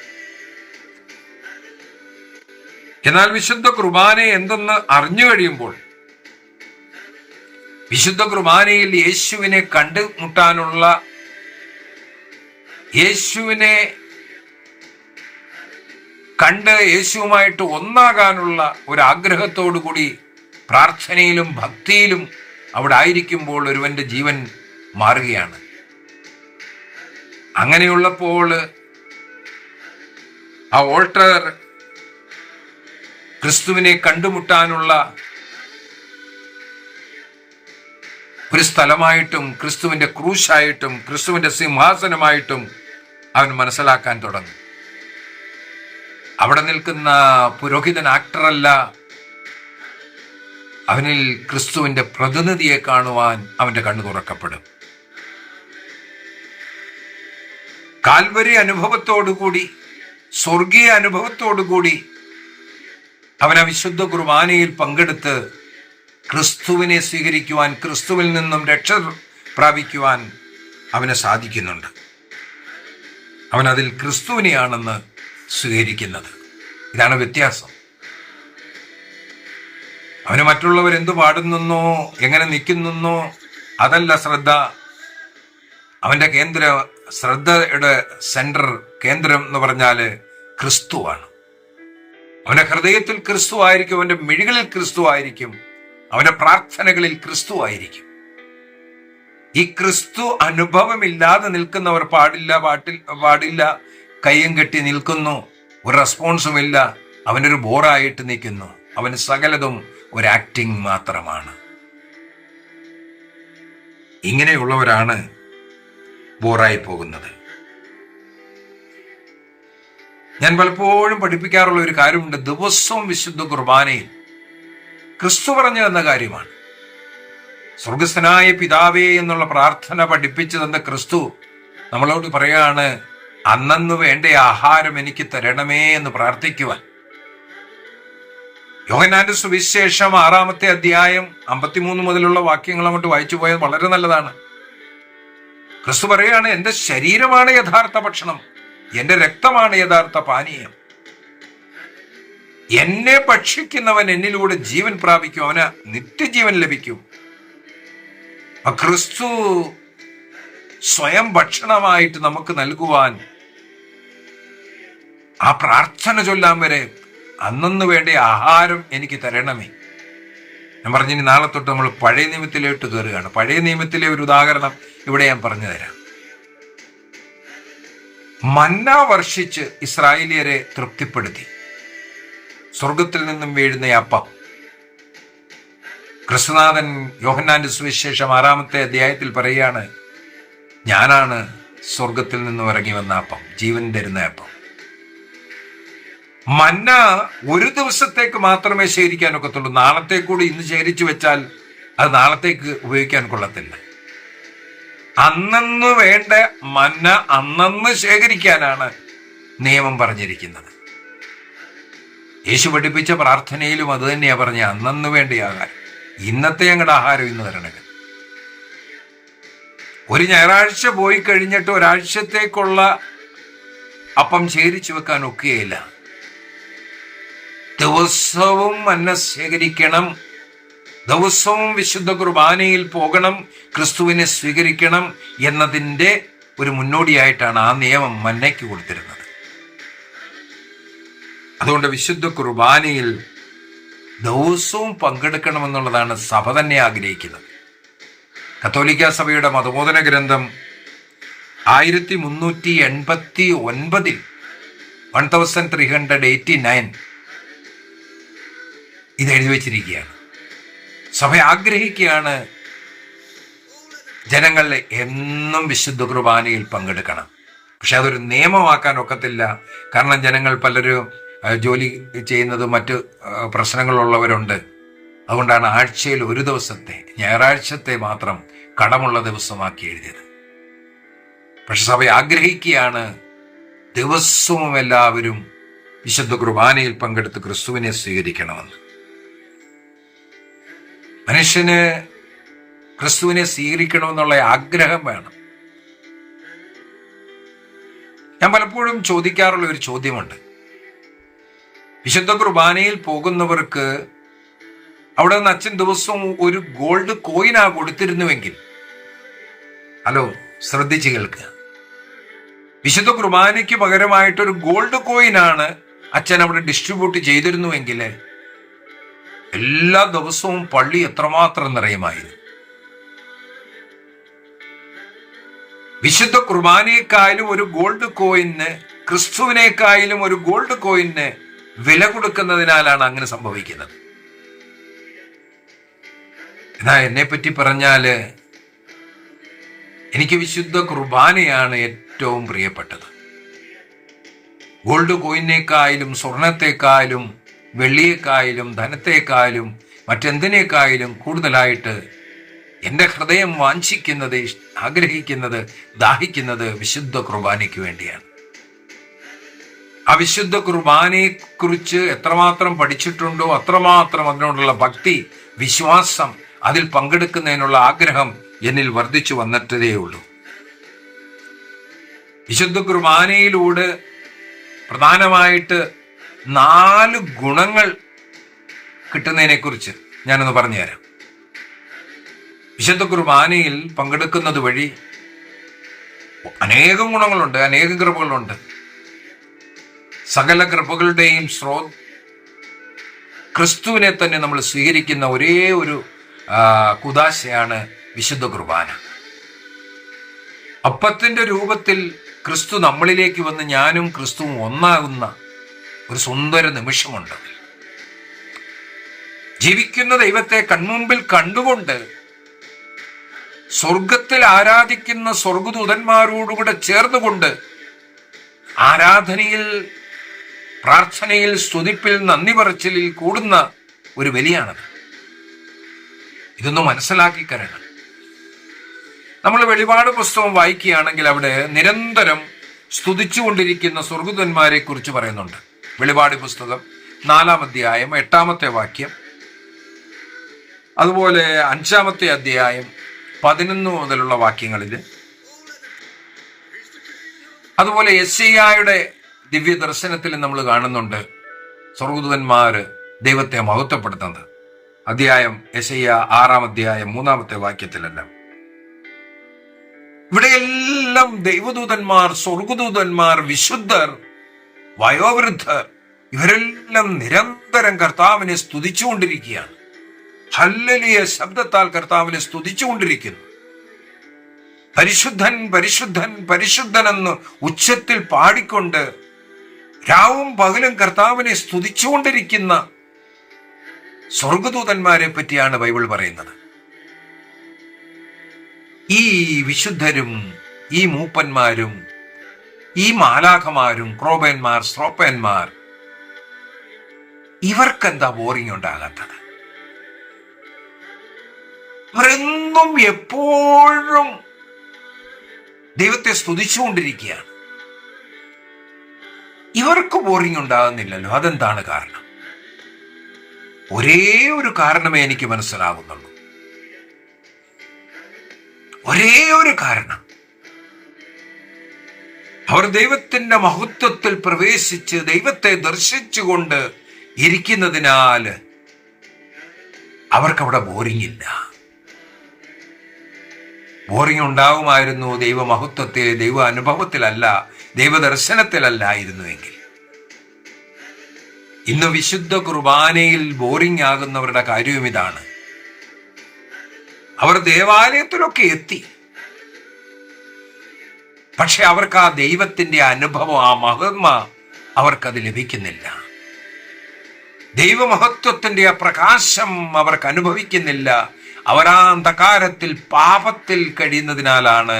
എന്നാൽ വിശുദ്ധ കുർബാന എന്തെന്ന് അറിഞ്ഞു കഴിയുമ്പോൾ, വിശുദ്ധ കുർബാനയിൽ യേശുവിനെ കണ്ടുമുട്ടാനുള്ള, യേശുവിനെ കണ്ട് യേശുവുമായിട്ട് ഒന്നാകാനുള്ള ഒരു ആഗ്രഹത്തോടു കൂടി പ്രാർത്ഥനയിലും ഭക്തിയിലും അവിടെ ആയിരിക്കുമ്പോൾ ഒരുവന്റെ ജീവൻ മാറുകയാണ്. അങ്ങനെയുള്ളപ്പോൾ ആ ഓൾട്ടർ ക്രിസ്തുവിനെ കണ്ടുമുട്ടാനുള്ള ഒരു സ്ഥലമായിട്ടും, ക്രിസ്തുവിന്റെ ക്രൂശായിട്ടും, ക്രിസ്തുവിന്റെ സിംഹാസനമായിട്ടും അവൻ മനസ്സിലാക്കാൻ തുടങ്ങും. അവിടെ നിൽക്കുന്ന പുരോഹിതൻ ആക്ടറല്ല, അവനിൽ ക്രിസ്തുവിന്റെ പ്രതിനിധിയെ കാണുവാൻ അവന്റെ കണ്ണു തുറക്കപ്പെടും. കാൽവരി അനുഭവത്തോടുകൂടി, സ്വർഗീയ അനുഭവത്തോടുകൂടി അവൻ വിശുദ്ധ കുർബാനയിൽ പങ്കെടുത്ത് ക്രിസ്തുവിനെ സ്വീകരിക്കുവാൻ, ക്രിസ്തുവിൽ നിന്നും രക്ഷ പ്രാപിക്കുവാൻ അവന് സാധിക്കുന്നുണ്ട്. അവൻ അതിൽ ക്രിസ്തുവിനെയാണെന്ന് സ്വീകരിക്കുന്നത്. ഇതാണ് വ്യത്യാസം. അവന് മറ്റുള്ളവരെന്തു പാടുന്നെന്നോ എങ്ങനെ നിൽക്കുന്നെന്നോ അതല്ല ശ്രദ്ധ. അവന്റെ ശ്രദ്ധയുടെ കേന്ദ്രം എന്ന് പറഞ്ഞാല് ക്രിസ്തുവാണ്. അവന്റെ ഹൃദയത്തിൽ ക്രിസ്തു ആയിരിക്കും, അവന്റെ മിഴികളിൽ ക്രിസ്തു ആയിരിക്കും, അവന്റെ പ്രാർത്ഥനകളിൽ ക്രിസ്തു ഈ ക്രിസ്തു അനുഭവമില്ലാതെ നിൽക്കുന്നവർ പാടില്ല, കയ്യും കെട്ടി നിൽക്കുന്നു, ഒരു റെസ്പോൺസും ഇല്ല, അവനൊരു ബോറായിട്ട് നിൽക്കുന്നു. അവന് സകലതും ഒരു ആക്ടിങ് മാത്രമാണ്. ഇങ്ങനെയുള്ളവരാണ് ബോറായി പോകുന്നത്. ഞാൻ പലപ്പോഴും പഠിപ്പിക്കാറുള്ള ഒരു കാര്യമുണ്ട്. ദിവസവും വിശുദ്ധ കുർബാനയിൽ ക്രിസ്തു പറഞ്ഞു തന്ന കാര്യമാണ്. സ്വർഗസ്ഥനായ പിതാവേ എന്നുള്ള പ്രാർത്ഥന പഠിപ്പിച്ചു തന്ന ക്രിസ്തു നമ്മളോട് പറയാണ്, അന്നന്ന് വേണ്ട ആഹാരം എനിക്ക് തരണമേ എന്ന് പ്രാർത്ഥിക്കുവാൻ. യോഹന്നാന്റെ സുവിശേഷം 6-ാമത്തെ അധ്യായം 53 മുതലുള്ള വാക്യങ്ങൾ അങ്ങോട്ട് വായിച്ചു പോയത് വളരെ നല്ലതാണ്. ക്രിസ്തു പറയാണ്, എന്റെ ശരീരമാണ് യഥാർത്ഥ ഭക്ഷണം, എന്റെ രക്തമാണ് യഥാർത്ഥ പാനീയം. എന്നെ ഭക്ഷിക്കുന്നവൻ എന്നിലൂടെ ജീവൻ പ്രാപിക്കും, അവന് നിത്യജീവൻ ലഭിക്കും. ക്രിസ്തു സ്വയം ഭക്ഷണമായിട്ട് നമുക്ക് നൽകുവാൻ ആ പ്രാർത്ഥന ചൊല്ലാൻ വരെ അന്നു വേണ്ട ആഹാരം എനിക്ക് തരണമേ. ഞാൻ പറഞ്ഞിനി നാളെ തൊട്ട് നമ്മൾ പഴയ നിയമത്തിലോട്ട് കയറുകയാണ്. പഴയ നിയമത്തിലെ ഒരു ഉദാഹരണം ഇവിടെ ഞാൻ പറഞ്ഞു തരാം. മന്ന വർഷിച്ച് ഇസ്രായേലിയരെ തൃപ്തിപ്പെടുത്തി സ്വർഗത്തിൽ നിന്നും വീഴുന്ന അപ്പം. ക്രിസ്തുനാഥൻ യോഹന്നാന്റെ സുവിശേഷം 6-ാമത്തെ അധ്യായത്തിൽ പറയുകയാണ്, ഞാനാണ് സ്വർഗത്തിൽ നിന്നും ഇറങ്ങി വന്ന അപ്പം, ജീവൻ തരുന്ന അപ്പം. മന്ന ഒരു ദിവസത്തേക്ക് മാത്രമേ ശേഖരിക്കാൻ ഒക്കത്തുള്ളൂ. നാളത്തേക്കൂടി ഇന്ന് ശേഖരിച്ചു വെച്ചാൽ അത് നാളത്തേക്ക് ഉപയോഗിക്കാൻ കൊള്ളത്തില്ല. അന്നന്ന് വേണ്ട മന്ന അന്നന്ന് ശേഖരിക്കാനാണ് നിയമം പറഞ്ഞിരിക്കുന്നത്. യേശു പഠിപ്പിച്ച പ്രാർത്ഥനയിലും അത് തന്നെയാ പറഞ്ഞ, അന്നന്ന് വേണ്ട ആഹാരം, ഇന്നത്തെ ഞങ്ങളുടെ ആഹാരം ഇന്ന് തരണേ. ഒരു ഞായറാഴ്ച പോയി കഴിഞ്ഞിട്ട് ഒരാഴ്ചത്തേക്കുള്ള അപ്പം ശേഖരിച്ചു വെക്കാൻ ഒക്കുകയില്ല. ദിവസവും മന്ന ശേഖരിക്കണം, ദിവസവും വിശുദ്ധ കുർബാനയിൽ പോകണം, ക്രിസ്തുവിനെ സ്വീകരിക്കണം എന്നതിൻ്റെ ഒരു മുന്നോടിയായിട്ടാണ് ആ നിയമം മന്നയ്ക്ക് കൊടുത്തിരുന്നത്. അതുകൊണ്ട് വിശുദ്ധ കുർബാനയിൽ ദിവസവും പങ്കെടുക്കണമെന്നുള്ളതാണ് സഭ തന്നെ ആഗ്രഹിക്കുന്നത്. കത്തോലിക്ക സഭയുടെ മതബോധന ഗ്രന്ഥം 1389 1389 ഇത് എഴുതി വച്ചിരിക്കുകയാണ്. സഭ ആഗ്രഹിക്കുകയാണ് ജനങ്ങൾ എന്നും വിശുദ്ധ കുർബാനയിൽ പങ്കെടുക്കണം. പക്ഷെ അതൊരു നിയമമാക്കാൻ ഒക്കത്തില്ല. കാരണം ജനങ്ങൾ പലരും ജോലി ചെയ്യുന്നത് മറ്റ് പ്രശ്നങ്ങളുള്ളവരുണ്ട്. അതുകൊണ്ടാണ് ആഴ്ചയിൽ ഒരു ദിവസത്തെ, ഞായറാഴ്ചത്തെ മാത്രം കടമുള്ള ദിവസമാക്കി എഴുതിയത്. പക്ഷെ സഭ ആഗ്രഹിക്കുകയാണ് ദിവസവും എല്ലാവരും വിശുദ്ധ കുർബാനയിൽ പങ്കെടുത്ത് ക്രിസ്തുവിനെ സ്വീകരിക്കണമെന്ന്. മനുഷ്യന് ക്രിസ്തുവിനെ സ്വീകരിക്കണമെന്നുള്ള ആഗ്രഹം വേണം. ഞാൻ പലപ്പോഴും ചോദിക്കാറുള്ള ഒരു ചോദ്യമുണ്ട്. വിശുദ്ധ കുർബാനയിൽ പോകുന്നവർക്ക് അവിടെ നിന്ന് അച്ഛൻ ദിവസവും ഒരു ഗോൾഡ് കോയിനാ കൊടുത്തിരുന്നുവെങ്കിൽ, ഹലോ ശ്രദ്ധിച്ച് കേൾക്കുക, വിശുദ്ധ കുർബാനയ്ക്ക് പകരമായിട്ടൊരു ഗോൾഡ് കോയിനാണ് അച്ഛൻ അവിടെ ഡിസ്ട്രിബ്യൂട്ട് ചെയ്തിരുന്നുവെങ്കിൽ എല്ലാ ദിവസവും പള്ളി എത്രമാത്രം നിറയുമായിരുന്നു. വിശുദ്ധ കുർബാനയെക്കായാലും ഒരു ഗോൾഡ് കോയിന്, ക്രിസ്തുവിനേക്കായാലും ഒരു ഗോൾഡ് കോയിന് വില കൊടുക്കുന്നതിനാലാണ് അങ്ങനെ സംഭവിക്കുന്നത്. എന്നാ എന്നെ പറ്റി പറഞ്ഞാല് എനിക്ക് വിശുദ്ധ കുർബാനയാണ് ഏറ്റവും പ്രിയപ്പെട്ടത്. ഗോൾഡ് കോയിനേക്കായാലും സ്വർണത്തെക്കായാലും വെള്ളിയേക്കായാലും ധനത്തെക്കായാലും മറ്റെന്തിനേക്കായാലും കൂടുതലായിട്ട് എൻ്റെ ഹൃദയം വാഞ്ചിക്കുന്നത്, ആഗ്രഹിക്കുന്നത്, ദാഹിക്കുന്നത് വിശുദ്ധ കുർബാനയ്ക്ക് വേണ്ടിയാണ്. ആ വിശുദ്ധ കുർബാനയെക്കുറിച്ച് എത്രമാത്രം പഠിച്ചിട്ടുണ്ടോ അത്രമാത്രം അതിനോടുള്ള ഭക്തി, വിശ്വാസം, അതിൽ പങ്കെടുക്കുന്നതിനുള്ള ആഗ്രഹം എന്നിൽ വർദ്ധിച്ചു വന്നിട്ടേ ഉള്ളൂ. വിശുദ്ധ കുർബാനയിലൂടെ പ്രധാനമായിട്ട് 4 ഗുണങ്ങൾ കിട്ടുന്നതിനെ കുറിച്ച് ഞാനൊന്ന് പറഞ്ഞുതരാം. വിശുദ്ധ കുർബാനയിൽ പങ്കെടുക്കുന്നത് വഴി അനേകം ഗുണങ്ങളുണ്ട്, അനേകം കൃപകളുണ്ട്. സകല കൃപകളുടെയും ക്രിസ്തുവിനെ തന്നെ നമ്മൾ സ്വീകരിക്കുന്ന ഒരേ ഒരു കുദാശയാണ് വിശുദ്ധ കുർബാന. അപ്പത്തിന്റെ രൂപത്തിൽ ക്രിസ്തു നമ്മളിലേക്ക് വന്ന് ഞാനും ക്രിസ്തുവും ഒന്നാകുന്ന ഒരു സുന്ദര നിമിഷമുണ്ട്. ജീവിക്കുന്ന ദൈവത്തെ കൺമുമ്പിൽ കണ്ടുകൊണ്ട് സ്വർഗത്തിൽ ആരാധിക്കുന്ന സ്വർഗദൂതന്മാരോടുകൂടെ ചേർന്നുകൊണ്ട് ആരാധനയിൽ, പ്രാർത്ഥനയിൽ, സ്തുതിപ്പിൽ, നന്ദി പറച്ചിലിൽ കൂടുന്ന ഒരു ബലിയാണത്. ഇതൊന്ന് മനസ്സിലാക്കി കരണം. നമ്മൾ വെളിപാട് പുസ്തകം വായിക്കുകയാണെങ്കിൽ അവിടെ നിരന്തരം സ്തുതിച്ചുകൊണ്ടിരിക്കുന്ന സ്വർഗദൂതന്മാരെ കുറിച്ച് പറയുന്നുണ്ട്. വെളിപാട് പുസ്തകം 4-ാം അധ്യായം 8-ാമത്തെ വാക്യം, അതുപോലെ 5-ാമത്തെ അധ്യായം 11 മുതലുള്ള വാക്യങ്ങളിൽ, അതുപോലെ യെശയ്യായുടെ ദിവ്യ ദർശനത്തിൽ നമ്മൾ കാണുന്നുണ്ട് സ്വർഗ്ഗദൂതന്മാര് ദൈവത്തെ മഹത്വപ്പെടുത്തുന്നത്. യെശയ്യാ 6-ാം അധ്യായം 3-ാമത്തെ വാക്യത്തിലെല്ലാം ഇവിടെയെല്ലാം ദൈവദൂതന്മാർ, സ്വർഗ്ഗദൂതന്മാർ, വിശുദ്ധർ, വയോവൃദ്ധർ ഇവരെല്ലാം നിരന്തരം കർത്താവിനെ സ്തുതിച്ചുകൊണ്ടിരിക്കുകയാണ്. ഹല്ലേലൂയ ശബ്ദത്താൽ കർത്താവിനെ സ്തുതിച്ചുകൊണ്ടിരിക്കുന്നു. പരിശുദ്ധൻ പരിശുദ്ധൻ പരിശുദ്ധൻ എന്ന് ഉച്ചത്തിൽ പാടിക്കൊണ്ട് രാവും പകലും കർത്താവിനെ സ്തുതിച്ചുകൊണ്ടിരിക്കുന്ന സ്വർഗ്ഗദൂതന്മാരെ പറ്റിയാണ് ബൈബിൾ പറയുന്നത്. ഈ വിശുദ്ധരും ഈ മൂപ്പന്മാരും ഈ മാലാഖമാരും ക്രോബന്മാർ, സ്രോപ്പന്മാർ, ഇവർക്കെന്താ ബോറിംഗ് ഉണ്ടാകാത്തത്? അവരെന്നും എപ്പോഴും ദൈവത്തെ സ്തുതിച്ചുകൊണ്ടിരിക്കുകയാണ്. ഇവർക്ക് ബോറിംഗ് ഉണ്ടാകുന്നില്ലല്ലോ. അതെന്താണ് കാരണം? ഒരേ ഒരു കാരണമേ എനിക്ക് മനസ്സിലാകുന്നുള്ളൂ. ഒരേ ഒരു കാരണം. അവർ ദൈവത്തിന്റെ മഹത്വത്തിൽ പ്രവേശിച്ച് ദൈവത്തെ ദർശിച്ചുകൊണ്ട് ഇരിക്കുന്നതിനാൽ അവർക്കവിടെ ബോറിംഗ് ഇല്ല. ബോറിംഗ് ഉണ്ടാവുമായിരുന്നു ദൈവമഹത്വത്തിൽ, ദൈവ അനുഭവത്തിലല്ല, ദൈവദർശനത്തിലല്ലായിരുന്നുവെങ്കിൽ. ഇന്ന് വിശുദ്ധ കുർബാനയിൽ ബോറിംഗ് ആകുന്നവരുടെ കാര്യവും ഇതാണ്. അവർ ദേവാലയത്തിലൊക്കെ എത്തി, പക്ഷെ അവർക്ക് ആ ദൈവത്തിന്റെ അനുഭവം, ആ മഹിമ അവർക്കത് ലഭിക്കുന്നില്ല. ദൈവമഹത്വത്തിന്റെ ആ പ്രകാശം അവർക്ക് അനുഭവിക്കുന്നില്ല. അവരാ അന്ധകാരത്തിൽ, പാപത്തിൽ കഴിയുന്നതിനാലാണ്,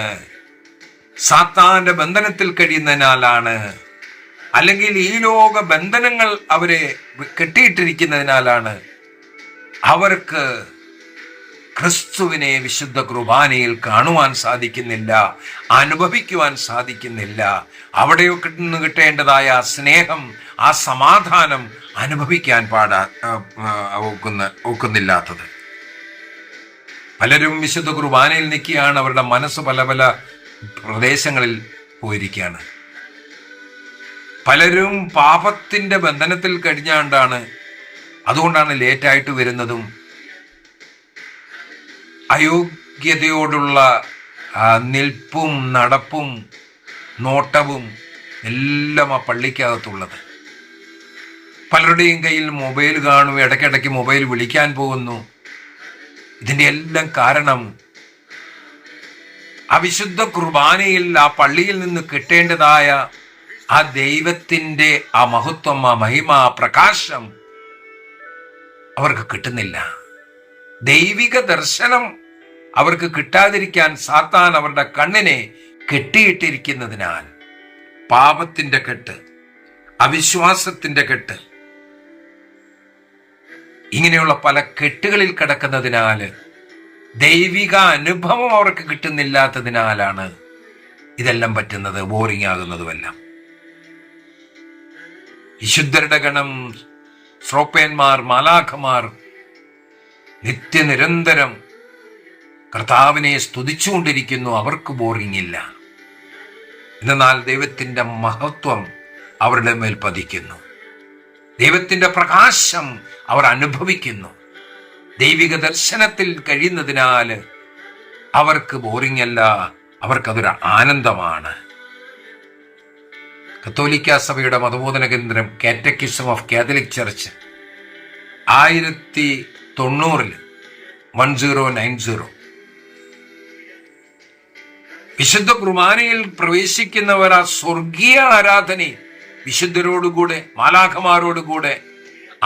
സാത്താന്റെ ബന്ധനത്തിൽ കഴിയുന്നതിനാലാണ്, അല്ലെങ്കിൽ ഈ ലോക ബന്ധനങ്ങൾ അവരെ കെട്ടിയിട്ടിരിക്കുന്നതിനാലാണ് അവർക്ക് ക്രിസ്തുവിനെ വിശുദ്ധ കുർബാനയിൽ കാണുവാൻ സാധിക്കുന്നില്ല, അനുഭവിക്കുവാൻ സാധിക്കുന്നില്ല. അവിടെയൊക്കെ നിന്ന് കിട്ടേണ്ടതായ ആ സ്നേഹം, ആ സമാധാനം അനുഭവിക്കാൻ ഒക്കുന്നില്ലാത്തത്. പലരും വിശുദ്ധ കുർബാനയിൽ നിൽക്കുകയാണ്, അവരുടെ മനസ്സ് പല പല പ്രദേശങ്ങളിൽ പോയിരിക്കുകയാണ്. പലരും പാപത്തിന്റെ ബന്ധനത്തിൽ കഴിഞ്ഞാണ്ടാണ്, അതുകൊണ്ടാണ് ലേറ്റായിട്ട് വരുന്നതും. അയോഗ്യതയോടുള്ള നിൽപ്പും നടപ്പും നോട്ടവും എല്ലാം ആ പള്ളിക്കകത്തുള്ളത്. പലരുടെയും കയ്യിൽ മൊബൈൽ കാണും, ഇടയ്ക്കിടയ്ക്ക് മൊബൈൽ വിളിക്കാൻ പോകുന്നു. ഇതിന്റെ എല്ലാം കാരണം ആ വിശുദ്ധ കുർബാനയിൽ, ആ പള്ളിയിൽ നിന്ന് കിട്ടേണ്ടതായ ആ ദൈവത്തിന്റെ ആ മഹത്വം, ആ മഹിമ, ആ പ്രകാശം അവർക്ക് കിട്ടുന്നില്ല. ദൈവിക ദർശനം അവർക്ക് കിട്ടാതിരിക്കാൻ സാത്താൻ അവരുടെ കണ്ണിനെ കെട്ടിയിട്ടിരിക്കുന്നതിനാൽ, പാപത്തിന്റെ കെട്ട്, അവിശ്വാസത്തിന്റെ കെട്ട്, ഇങ്ങനെയുള്ള പല കെട്ടുകളിൽ കിടക്കുന്നതിനാൽ, ദൈവിക അനുഭവം അവർക്ക് കിട്ടുന്നില്ലാത്തതിനാലാണ് ഇതെല്ലാം പറ്റുന്നത്, ബോറിംഗ് ആകുന്നതുമെല്ലാം. വിശുദ്ധരുടെ ഗണം, ശ്രോപ്പേന്മാർ, മാലാഖമാർ നിത്യനിരന്തരം കർത്താവിനെ സ്തുതിച്ചുകൊണ്ടിരിക്കുന്നു. അവർക്ക് ബോറിംഗ് ഇല്ല. എന്നാൽ ദൈവത്തിന്റെ മഹത്വം അവരുടെ മേൽ പതിക്കുന്നു. ദൈവത്തിന്റെ പ്രകാശം അവർ അനുഭവിക്കുന്നു. ദൈവിക ദർശനത്തിൽ കഴിയുന്നതിനാൽ അവർക്ക് ബോറിംഗ് അല്ല, അവർക്കതൊരു ആനന്ദമാണ്. കത്തോലിക്ക സഭയുടെ മതബോധന കേന്ദ്രം കാറ്റക്കിസം ഓഫ് കാത്തലിക് ചർച്ച് 1090 വിശുദ്ധ കുർബാനയിൽ പ്രവേശിക്കുന്നവർ ആ സ്വർഗീയ ആരാധനയിൽ വിശുദ്ധരോടുകൂടെ, മാലാഖമാരോടുകൂടെ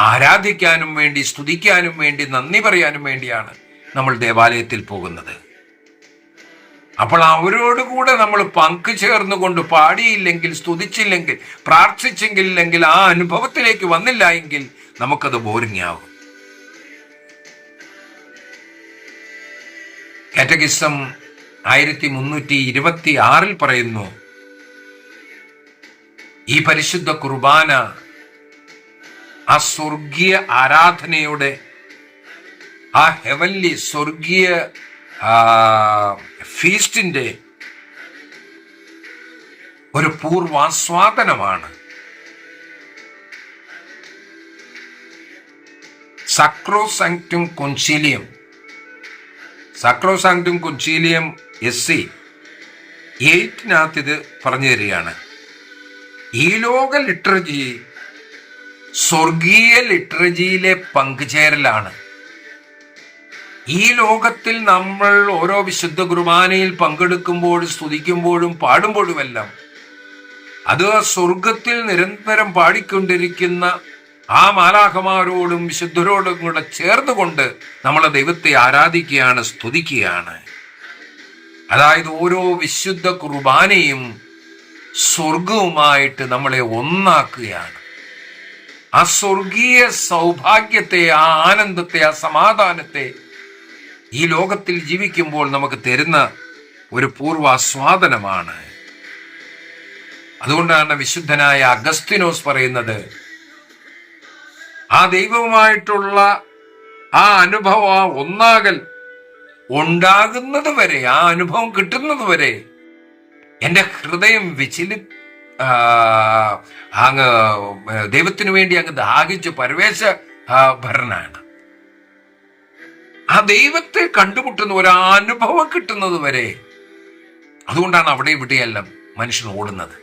ആരാധിക്കാനും വേണ്ടി, സ്തുതിക്കാനും വേണ്ടി, നന്ദി പറയാനും വേണ്ടിയാണ് നമ്മൾ ദേവാലയത്തിൽ പോകുന്നത്. അപ്പോൾ അവരോടുകൂടെ നമ്മൾ പങ്കുചേർന്നുകൊണ്ട് പാടിയില്ലെങ്കിൽ, സ്തുതിച്ചില്ലെങ്കിൽ, പ്രാർത്ഥിച്ചെങ്കിൽ, ആ അനുഭവത്തിലേക്ക് വന്നില്ല എങ്കിൽ നമുക്കത് ബോറിംഗ് ആകും. കാറ്റക്കിസം 1326 പറയുന്നു, ഈ പരിശുദ്ധ കുർബാന ആ സ്വർഗീയ ആരാധനയുടെ, ആ ഹെവൻലി സ്വർഗീയ ഫീസ്റ്റിന്റെ ഒരു പൂർവാസ്വാദനമാണ് സക്രോസാങ്ക്റ്റും കൊൻസീലിയം. സക്രോസാങ്ക്റ്റും കൊൻസീലിയം SC 8 ഇത് പറഞ്ഞു തരികയാണ്. ഈ ലോക ലിറ്ററജി സ്വർഗീയ ലിറ്ററജിയിലെ പങ്കുചേരലാണ്. ഈ ലോകത്തിൽ നമ്മൾ ഓരോ വിശുദ്ധ കുർബാനയിൽ പങ്കെടുക്കുമ്പോഴും സ്തുതിക്കുമ്പോഴും പാടുമ്പോഴുമെല്ലാം അത് സ്വർഗത്തിൽ നിരന്തരം പാടിക്കൊണ്ടിരിക്കുന്ന ആ മാലാഖമാരോടും വിശുദ്ധരോടും കൂടെ ചേർന്നുകൊണ്ട് നമ്മളെ ദൈവത്തെ ആരാധിക്കുകയാണ്, സ്തുതിക്കുകയാണ്. അതായത് ഓരോ വിശുദ്ധ കുർബാനയും സ്വർഗവുമായിട്ട് നമ്മളെ ഒന്നാക്കുകയാണ്. ആ സ്വർഗീയ സൗഭാഗ്യത്തെ, ആ ആനന്ദത്തെ, ആ സമാധാനത്തെ ഈ ലോകത്തിൽ ജീവിക്കുമ്പോൾ നമുക്ക് തരുന്ന ഒരു പൂർവാസ്വാദനമാണ്. അതുകൊണ്ടാണ് വിശുദ്ധനായ അഗസ്തീനോസ് പറയുന്നത്, ആ ദൈവവുമായിട്ടുള്ള ആ അനുഭവം, ആ ഒന്നാകൽ ഉണ്ടാകുന്നത് വരെ, ആ അനുഭവം കിട്ടുന്നത് വരെ എൻ്റെ ഹൃദയം അങ്ങ് ദൈവത്തിനു വേണ്ടി അങ്ങ് ദാഹിച്ച് പരവേശ ഭരനാണ്. ആ ദൈവത്തെ കണ്ടുമുട്ടുന്ന ഒരു അനുഭവം കിട്ടുന്നത് വരെ. അതുകൊണ്ടാണ് അവിടെ ഇവിടെയെല്ലാം മനുഷ്യൻ ഓടുന്നത്.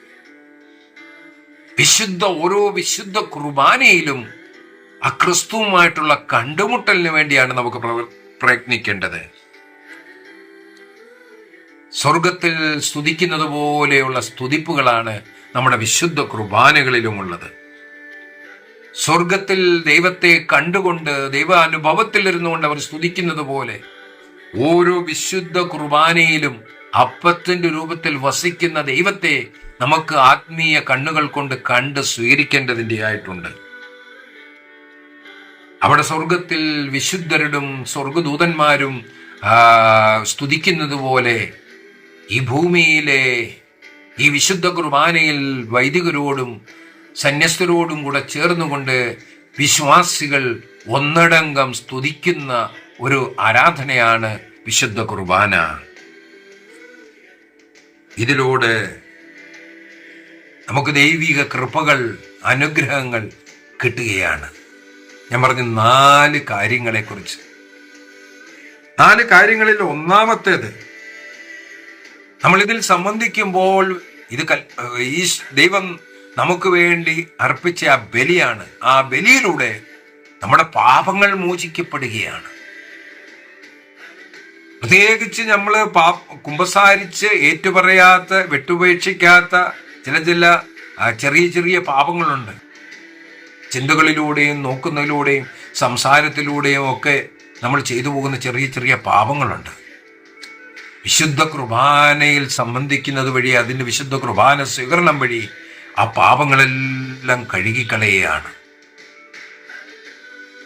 ഓരോ വിശുദ്ധ കുർബാനയിലും ആ ക്രിസ്തുവുമായിട്ടുള്ള കണ്ടുമുട്ടലിന് വേണ്ടിയാണ് നമുക്ക് പ്രയത്നിക്കേണ്ടത്. സ്വർഗത്തിൽ സ്തുതിക്കുന്നത് പോലെയുള്ള സ്തുതിപ്പുകളാണ് നമ്മുടെ വിശുദ്ധ കുർബാനകളിലുമുള്ളത്. സ്വർഗത്തിൽ ദൈവത്തെ കണ്ടുകൊണ്ട് ദൈവാനുഭവത്തിൽ ഇരുന്നുകൊണ്ട് അവർ സ്തുതിക്കുന്നത് പോലെ ഓരോ വിശുദ്ധ കുർബാനയിലും അപ്പത്തിന്റെ രൂപത്തിൽ വസിക്കുന്ന ദൈവത്തെ നമുക്ക് ആത്മീയ കണ്ണുകൾ കൊണ്ട് കണ്ട് സ്വീകരിക്കേണ്ടതിൻ്റെ ആയിട്ടുണ്ട്. അവിടെ സ്വർഗത്തിൽ വിശുദ്ധരും സ്വർഗദൂതന്മാരും സ്തുതിക്കുന്നത് പോലെ ഈ ഭൂമിയിലെ ഈ വിശുദ്ധ കുർബാനയിൽ വൈദികരോടും സന്യസ്തരോടും കൂടെ ചേർന്നുകൊണ്ട് വിശ്വാസികൾ ഒന്നടങ്കം സ്തുതിക്കുന്ന ഒരു ആരാധനയാണ് വിശുദ്ധ കുർബാന. ഇതിലൂടെ നമുക്ക് ദൈവിക കൃപകൾ, അനുഗ്രഹങ്ങൾ കിട്ടുകയാണ്. ഞാൻ പറഞ്ഞ 4 കാര്യങ്ങളെക്കുറിച്ച്. 4 കാര്യങ്ങളിൽ ഒന്നാമത്തേത്, നമ്മളിതിൽ സംബന്ധിക്കുമ്പോൾ ഇത് ഈ ദൈവം നമുക്ക് വേണ്ടി അർപ്പിച്ച ആ ബലിയാണ്. ആ ബലിയിലൂടെ നമ്മുടെ പാപങ്ങൾ മോചിക്കപ്പെടുകയാണ്. പ്രത്യേകിച്ച് നമ്മൾ കുമ്പസാരിച്ച് ഏറ്റുപറയാത്ത, വിട്ടുപേക്ഷിക്കാത്ത ചില ചെറിയ ചെറിയ പാപങ്ങളുണ്ട്. ചിന്തകളിലൂടെയും നോക്കുന്നതിലൂടെയും സംസാരത്തിലൂടെയും ഒക്കെ നമ്മൾ ചെയ്തു പോകുന്ന ചെറിയ ചെറിയ പാപങ്ങളുണ്ട്. വിശുദ്ധ കുർബാനയിൽ സംബന്ധിക്കുന്നത് വഴി, അതിൻ്റെ വിശുദ്ധ കുർബാന സ്വീകരണം വഴി ആ പാപങ്ങളെല്ലാം കഴുകിക്കളയുകയാണ്.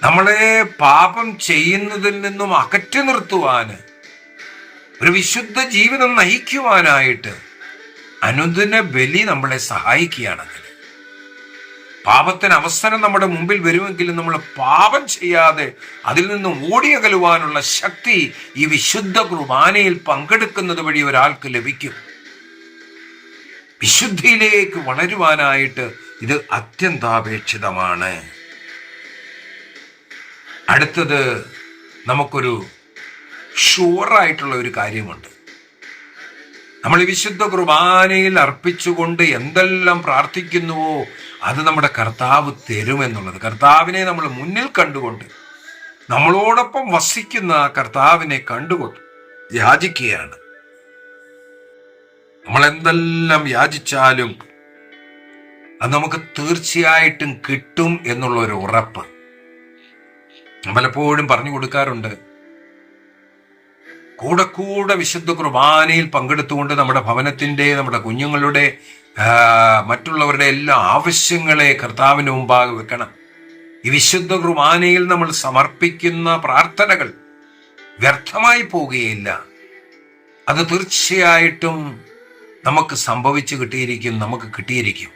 നമ്മളെ പാപം ചെയ്യുന്നതിൽ നിന്നും അകറ്റി നിർത്തുവാന്, ഒരു വിശുദ്ധ ജീവിതം നയിക്കുവാനായിട്ട് അനുദിന ബലി നമ്മളെ സഹായിക്കുകയാണ്. പാപത്തിന് അവസരം നമ്മുടെ മുമ്പിൽ വരുമെങ്കിലും നമ്മൾ പാപം ചെയ്യാതെ അതിൽ നിന്ന് ഓടിയകലുവാനുള്ള ശക്തി ഈ വിശുദ്ധ കുർബാനയിൽ പങ്കെടുക്കുന്നത് വഴി ഒരാൾക്ക് ലഭിക്കും. വിശുദ്ധിയിലേക്ക് വളരുവാനായിട്ട് ഇത് അത്യന്താപേക്ഷിതമാണ്. അടുത്തത്, നമുക്കൊരു ഷുവറായിട്ടുള്ള ഒരു കാര്യമുണ്ട്. നമ്മൾ ഈ വിശുദ്ധ കുർബാനയിൽ അർപ്പിച്ചുകൊണ്ട് എന്തെല്ലാം പ്രാർത്ഥിക്കുന്നുവോ അത് നമ്മുടെ കർത്താവ് തരുമെന്നുള്ളത്. കർത്താവിനെ നമ്മൾ മുന്നിൽ കണ്ടുകൊണ്ട്, നമ്മളോടൊപ്പം വസിക്കുന്ന കർത്താവിനെ കണ്ടുകൊണ്ട് യാചിക്കുകയാണ്. നമ്മൾ എന്തെല്ലാം യാചിച്ചാലും അത് നമുക്ക് തീർച്ചയായിട്ടും കിട്ടും എന്നുള്ള ഒരു ഉറപ്പ് പലപ്പോഴും പറഞ്ഞു കൊടുക്കാറുണ്ട്. കൂടെ വിശുദ്ധ കുർബാനയിൽ പങ്കെടുത്തുകൊണ്ട് നമ്മുടെ ഭവനത്തിൻ്റെ, നമ്മുടെ കുഞ്ഞുങ്ങളുടെ, മറ്റുള്ളവരുടെ എല്ലാ ആവശ്യങ്ങളെ കർത്താവിന് മുമ്പാകെ വെക്കണം. ഈ വിശുദ്ധ കുർബാനയിൽ നമ്മൾ സമർപ്പിക്കുന്ന പ്രാർത്ഥനകൾ വ്യർത്ഥമായി പോവുകയില്ല. അത് തീർച്ചയായിട്ടും നമുക്ക് സംഭവിച്ചു കിട്ടിയിരിക്കും, നമുക്ക് കിട്ടിയിരിക്കും.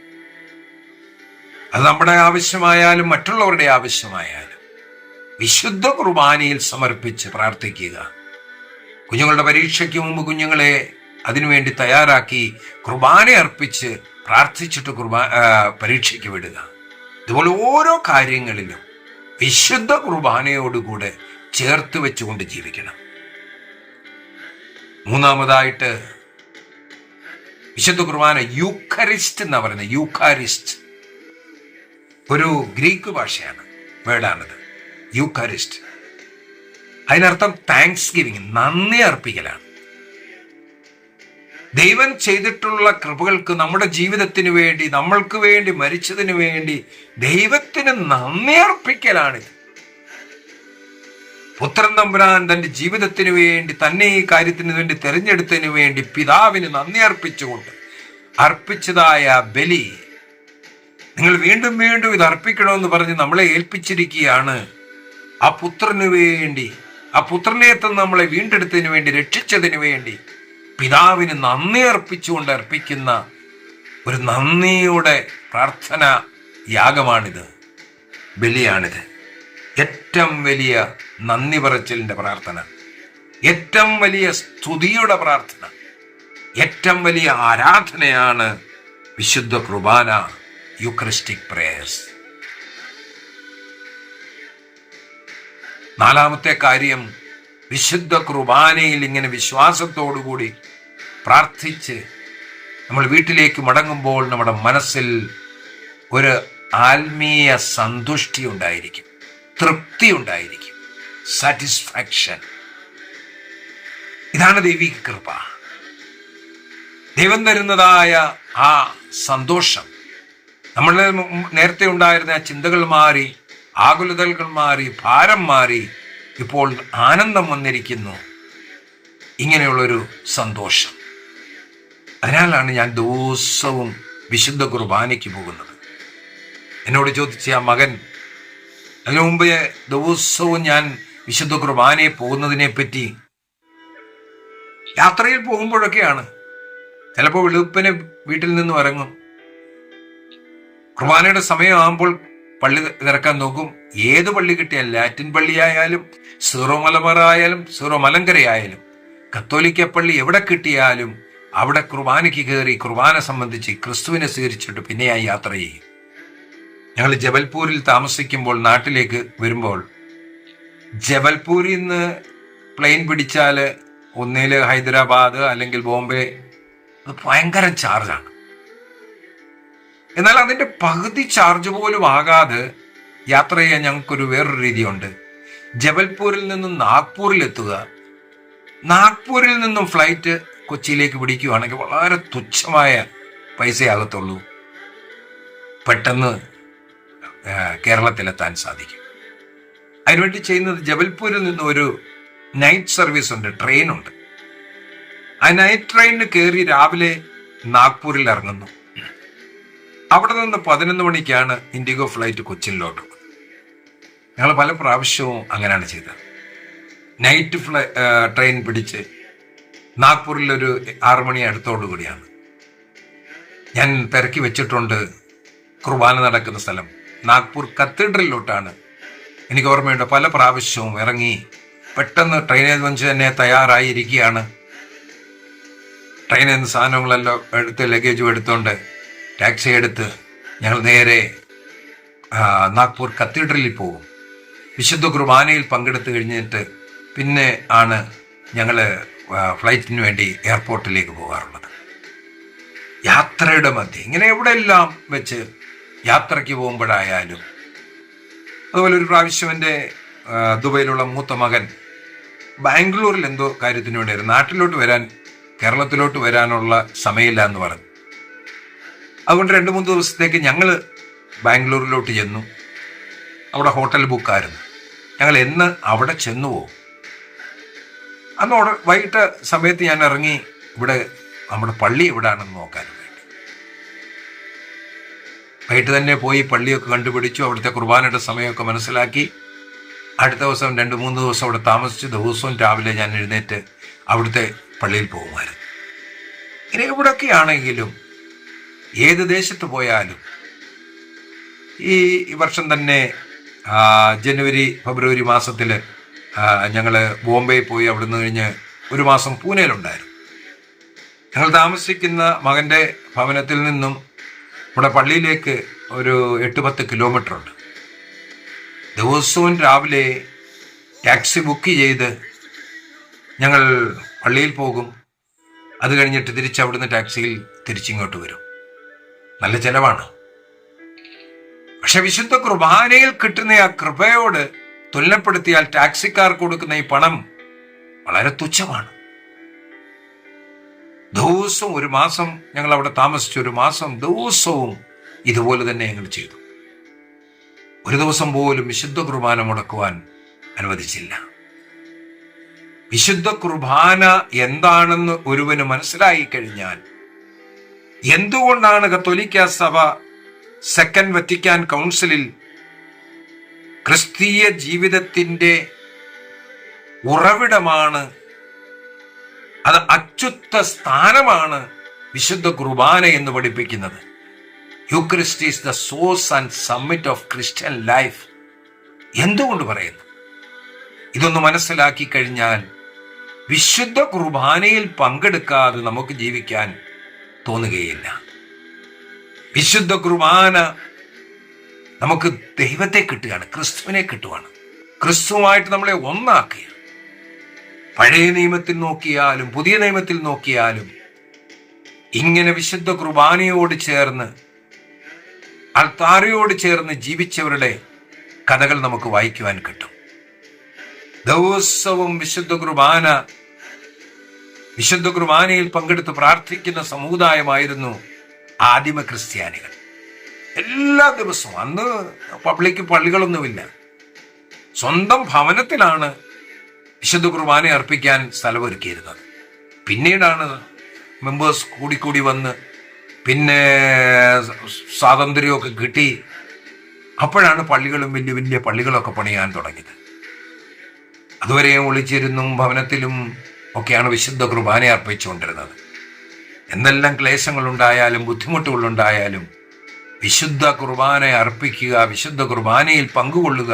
അത് നമ്മുടെ ആവശ്യമായാലും മറ്റുള്ളവരുടെ ആവശ്യമായാലും വിശുദ്ധ കുർബാനയിൽ സമർപ്പിച്ച് പ്രാർത്ഥിക്കുക. കുഞ്ഞുങ്ങളുടെ പരീക്ഷയ്ക്ക് മുമ്പ് കുഞ്ഞുങ്ങളെ അതിനുവേണ്ടി തയ്യാറാക്കി കുർബാന അർപ്പിച്ച് പ്രാർത്ഥിച്ചിട്ട് പരീക്ഷയ്ക്ക് വിടുക. ഇതുപോലെ ഓരോ കാര്യങ്ങളിലും വിശുദ്ധ കുർബാനയോടുകൂടെ ചേർത്ത് വെച്ചുകൊണ്ട് ജീവിക്കണം. മൂന്നാമതായിട്ട് വിശുദ്ധ കുർബാന യൂക്കറിസ്റ്റ് എന്നാ പറയുന്നത്. യൂക്കാരിസ്റ്റ് ഒരു ഗ്രീക്ക് ഭാഷയാണ്, വേർഡാണത് യൂക്കാരിസ്റ്റ്. അതിനർത്ഥം താങ്ക്സ് ഗിവിങ്, നന്ദി അർപ്പിക്കലാണ്. ദൈവം ചെയ്തിട്ടുള്ള കൃപകൾക്ക്, നമ്മുടെ ജീവിതത്തിന് വേണ്ടി, നമ്മൾക്ക് വേണ്ടി മരിച്ചതിന് വേണ്ടി ദൈവത്തിന് നന്ദി അർപ്പിക്കലാണിത്. പുത്രൻ തമ്പുരാൻ തന്റെ ജീവിതത്തിന് വേണ്ടി, തന്നെ ഈ കാര്യത്തിന് വേണ്ടി തിരഞ്ഞെടുത്തതിന് വേണ്ടി പിതാവിന് നന്ദി അർപ്പിച്ചുകൊണ്ട് അർപ്പിച്ചതായ ബലി നിങ്ങൾ വീണ്ടും വീണ്ടും ഇത് അർപ്പിക്കണമെന്ന് പറഞ്ഞ് നമ്മളെ ഏൽപ്പിച്ചിരിക്കുകയാണ്. ആ പുത്രന് വേണ്ടി, ആ പുത്രനെ നമ്മളെ വീണ്ടെടുത്തതിന് വേണ്ടി, രക്ഷിച്ചതിന് വേണ്ടി പിതാവിന് നന്ദി അർപ്പിച്ചുകൊണ്ട് അർപ്പിക്കുന്ന ഒരു നന്ദിയുടെ പ്രാർത്ഥന യാഗമാണിത്, ബലിയാണിത്. ഏറ്റവും വലിയ നന്ദി പറച്ചിലിന്റെ പ്രാർത്ഥന, ഏറ്റവും വലിയ സ്തുതിയുടെ പ്രാർത്ഥന, ഏറ്റവും വലിയ ആരാധനയാണ് വിശുദ്ധ കുർബാന, യൂക്കറിസ്റ്റിക് പ്രേയേഴ്സ്. നാലാമത്തെ കാര്യം, വിശുദ്ധ കുർബാനയിൽ ഇങ്ങനെ വിശ്വാസത്തോടുകൂടി പ്രാർത്ഥിച്ച് നമ്മൾ വീട്ടിലേക്ക് മടങ്ങുമ്പോൾ നമ്മുടെ മനസ്സിൽ ഒരു ആത്മീയ സന്തുഷ്ടി ഉണ്ടായിരിക്കും, തൃപ്തി ഉണ്ടായിരിക്കും, സാറ്റിസ്ഫാക്ഷൻ. ഇതാണ് ദൈവിക കൃപ. ദൈവം തരുന്നതായ ആ സന്തോഷം, നമ്മളുടെ നേരത്തെ ഉണ്ടായിരുന്ന ആ ചിന്തകൾ മാറി, ആകുലതകൾ മാറി, ഭാരം മാറി, ഇപ്പോൾ ആനന്ദം വന്നിരിക്കുന്നു. ഇങ്ങനെയുള്ളൊരു സന്തോഷം. അതിനാലാണ് ഞാൻ ദിവസവും വിശുദ്ധ കുർബാനയ്ക്ക് പോകുന്നത്. എന്നോട് ചോദിച്ച ആ മകൻ, അതിനു മുമ്പ് ദിവസവും ഞാൻ വിശുദ്ധ കുർബാനയെ പോകുന്നതിനെ പറ്റി, യാത്രയിൽ പോകുമ്പോഴൊക്കെയാണ്. ചിലപ്പോൾ വെളുപ്പിന് വീട്ടിൽ നിന്നും ഇറങ്ങും, കുർബാനയുടെ സമയമാകുമ്പോൾ പള്ളി തിരക്കാൻ നോക്കും. ഏത് പള്ളി കിട്ടിയാലും, ലാറ്റിൻ പള്ളിയായാലും സീറോ മലബാർ ആയാലും സീറോ മലങ്കരയായാലും കത്തോലിക്ക പള്ളി എവിടെ കിട്ടിയാലും അവിടെ കുർബാനയ്ക്ക് കയറി കുർബാന സംബന്ധിച്ച് ക്രിസ്തുവിനെ സ്വീകരിച്ചിട്ട് പിന്നെയായി യാത്ര ചെയ്യും. ഞങ്ങൾ ജബൽപൂരിൽ താമസിക്കുമ്പോൾ, നാട്ടിലേക്ക് വരുമ്പോൾ, ജബൽപൂരിൽ നിന്ന് പ്ലെയിൻ പിടിച്ചാൽ ഒന്നിൽ ഹൈദരാബാദ് അല്ലെങ്കിൽ ബോംബെ, അത് ഭയങ്കര ചാർജാണ്. എന്നാൽ അതിന്റെ പകുതി ചാർജ് പോലും ആകാതെ യാത്ര ചെയ്യാൻ ഞങ്ങൾക്കൊരു വേറൊരു രീതിയുണ്ട്. ജബൽപൂരിൽ നിന്നും നാഗ്പൂരിൽ എത്തുക, നാഗ്പൂരിൽ നിന്നും ഫ്ലൈറ്റ് കൊച്ചിയിലേക്ക് പിടിക്കുകയാണെങ്കിൽ വളരെ തുച്ഛമായ പൈസയാകത്തുള്ളൂ, പെട്ടെന്ന് കേരളത്തിലെത്താൻ സാധിക്കും. അതിനുവേണ്ടി ചെയ്യുന്നത്, ജബൽപൂരിൽ നിന്ന് ഒരു നൈറ്റ് സർവീസ് ഉണ്ട്, ട്രെയിനുണ്ട്. ആ നൈറ്റ് ട്രെയിനിന് കയറി രാവിലെ നാഗ്പൂരിൽ ഇറങ്ങുന്നു. അവിടെ നിന്ന് 11 മണിക്കാണ് ഇൻഡിഗോ ഫ്ലൈറ്റ് കൊച്ചിയിലോട്ട്. ഞങ്ങൾ പല പ്രാവശ്യവും അങ്ങനെയാണ് ചെയ്തത്. നൈറ്റ് ട്രെയിൻ പിടിച്ച് നാഗ്പൂരിൽ ഒരു 6 മണി അടുത്തോടുകൂടിയാണ്. ഞാൻ തിരക്കി വെച്ചിട്ടുണ്ട് കുർബാന നടക്കുന്ന സ്ഥലം. നാഗ്പൂർ കത്തീഡ്രലിലോട്ടാണ്. എനിക്ക് ഓർമ്മയുണ്ട്, പല പ്രാവശ്യവും ഇറങ്ങി പെട്ടെന്ന് ട്രെയിനിൽ വെച്ച് തന്നെ തയ്യാറായിരിക്കുകയാണ്. ട്രെയിനിൽ നിന്ന് സാധനങ്ങളെല്ലാം എടുത്ത്, ലഗേജും എടുത്തുകൊണ്ട് ടാക്സി എടുത്ത് ഞങ്ങൾ നേരെ നാഗ്പൂർ കത്തീഡ്രലിൽ പോകും. വിശുദ്ധ കുർബാനയിൽ പങ്കെടുത്തു കഴിഞ്ഞിട്ട് പിന്നെ ആണ് ഞങ്ങൾ ഫ്ലൈറ്റിന് വേണ്ടി എയർപോർട്ടിലേക്ക് പോകാറുള്ളത്. യാത്രയുടെ മധ്യേ ഇങ്ങനെ എവിടെയെല്ലാം വെച്ച് യാത്രയ്ക്ക് പോകുമ്പോഴായാലും. അതുപോലെ ഒരു പ്രാവശ്യം എൻ്റെ ദുബൈയിലുള്ള മൂത്ത മകൻ ബാംഗ്ലൂരിൽ എന്തോ കാര്യത്തിന് വേണ്ടിയായിരുന്നു, നാട്ടിലോട്ട് വരാൻ, കേരളത്തിലോട്ട് വരാനുള്ള സമയമില്ല എന്ന് പറഞ്ഞു. അതുകൊണ്ട് 2-3 ദിവസത്തേക്ക് ഞങ്ങൾ ബാംഗ്ലൂരിലോട്ട് ചെന്നു. അവിടെ ഹോട്ടൽ ബുക്കായിരുന്നു. ഞങ്ങൾ എന്ന് അവിടെ ചെന്നു പോകും. അന്ന് വൈകിട്ട് സമയത്ത് ഞാൻ ഇറങ്ങി ഇവിടെ നമ്മുടെ പള്ളി എവിടെയാണെന്ന് നോക്കാൻ വേണ്ടി. വൈകിട്ട് തന്നെ പോയി പള്ളിയൊക്കെ കണ്ടുപിടിച്ചു. അവിടുത്തെ കുർബാനയുടെ സമയമൊക്കെ മനസ്സിലാക്കി. അടുത്ത ദിവസം 2-3 ദിവസം അവിടെ താമസിച്ച് ദിവസവും രാവിലെ ഞാൻ എഴുന്നേറ്റ് അവിടുത്തെ പള്ളിയിൽ പോകുമായിരുന്നു. ഇനി എവിടെയൊക്കെ ആണെങ്കിലും, ഏത് ദേശത്ത് പോയാലും ഈ വർഷം തന്നെ ജനുവരി ഫെബ്രുവരി മാസത്തിൽ ഞങ്ങൾ ബോംബെ പോയി. അവിടുന്ന് കഴിഞ്ഞ് ഒരു മാസം പൂനെയിലുണ്ടായിരുന്നു. ഞങ്ങൾ താമസിക്കുന്ന മകൻ്റെ ഭവനത്തിൽ നിന്നും ഇവിടെ പള്ളിയിലേക്ക് ഒരു 8-10 കിലോമീറ്റർ ഉണ്ട്. ദിവസവും രാവിലെ ടാക്സി ബുക്ക് ചെയ്ത് ഞങ്ങൾ പള്ളിയിൽ പോകും. അത് കഴിഞ്ഞിട്ട് തിരിച്ച് അവിടുന്ന് ടാക്സിയിൽ തിരിച്ചിങ്ങോട്ട് വരും. നല്ല ചെലവാണ്. പക്ഷെ വിശുദ്ധ കുർബാനയിൽ കിട്ടുന്ന ആ കൃപയോട് തുലനപ്പെടുത്തിയാൽ ടാക്സിക്കാർക്ക് കൊടുക്കുന്ന ഈ പണം വളരെ തുച്ഛമാണ്. ദിവസവും ഒരു മാസം ഞങ്ങൾ അവിടെ താമസിച്ചു. ഒരു മാസം ദിവസവും ഇതുപോലെ തന്നെ ഞങ്ങൾ ചെയ്തു. ഒരു ദിവസം പോലും വിശുദ്ധ കുർബാന മുടക്കുവാൻ അനുവദിച്ചില്ല. വിശുദ്ധ കുർബാന എന്താണെന്ന് ഒരുവന് മനസ്സിലായി കഴിഞ്ഞാൽ, എന്തുകൊണ്ടാണ് കത്തോലിക്ക സഭ സെക്കൻഡ് വത്തിക്കാൻ കൗൺസിലിൽ ക്രിസ്തീയ ജീവിതത്തിന്റെ ഉറവിടമാണ്, അത് അത്യുത്ത സ്ഥാനമാണ് വിശുദ്ധ കുർബാന എന്ന് പഠിപ്പിക്കുന്നത്. Eucharist is the source and summit of Christian life എന്തുകൊണ്ട് പറയുന്നു? ഇതൊന്ന് മനസ്സിലാക്കി കഴിഞ്ഞാൽ വിശുദ്ധ കുർബാനയിൽ പങ്കെടുക്കാതെ നമുക്ക് ജീവിക്കാൻ തോന്നുകയില്ല. വിശുദ്ധ കുർബാന നമുക്ക് ദൈവത്തെ കിട്ടുകയാണ്, ക്രിസ്തുവിനെ കിട്ടുകയാണ്. ക്രിസ്തുവുമായിട്ട് നമ്മളെ ഒന്നാക്കുക. പഴയ നിയമത്തിൽ നോക്കിയാലും പുതിയ നിയമത്തിൽ നോക്കിയാലും ഇങ്ങനെ വിശുദ്ധ കുർബാനയോട് ചേർന്ന് അൾത്താരയോട് ചേർന്ന് ജീവിച്ചവരുടെ കഥകൾ നമുക്ക് വായിക്കുവാൻ കിട്ടും. ദിവസവും വിശുദ്ധ കുർബാനയിൽ പങ്കെടുത്ത് പ്രാർത്ഥിക്കുന്ന സമുദായമായിരുന്നു ആദിമ ക്രിസ്ത്യാനികൾ. എല്ലാ ദിവസവും, അന്ന് പള്ളികളൊന്നുമില്ല, സ്വന്തം ഭവനത്തിലാണ് വിശുദ്ധ കുർബാന അർപ്പിക്കാൻ സ്ഥലമൊരുക്കിയിരുന്നത്. പിന്നീടാണ് മെമ്പേഴ്സ് കൂടിക്കൂടി വന്ന് പിന്നെ സ്വാതന്ത്ര്യമൊക്കെ കിട്ടി. അപ്പോഴാണ് പള്ളികളും വലിയ വലിയ പള്ളികളൊക്കെ പണിയാൻ തുടങ്ങിയത്. അതുവരെയും ഒളിച്ചിരുന്നും ഭവനത്തിലും ഒക്കെയാണ് വിശുദ്ധ കുർബാന അർപ്പിച്ചുകൊണ്ടിരുന്നത്. എന്തെല്ലാം ക്ലേശങ്ങളുണ്ടായാലും ബുദ്ധിമുട്ടുകളുണ്ടായാലും വിശുദ്ധ കുർബാന അർപ്പിക്കുക, വിശുദ്ധ കുർബാനയിൽ പങ്കുകൊള്ളുക,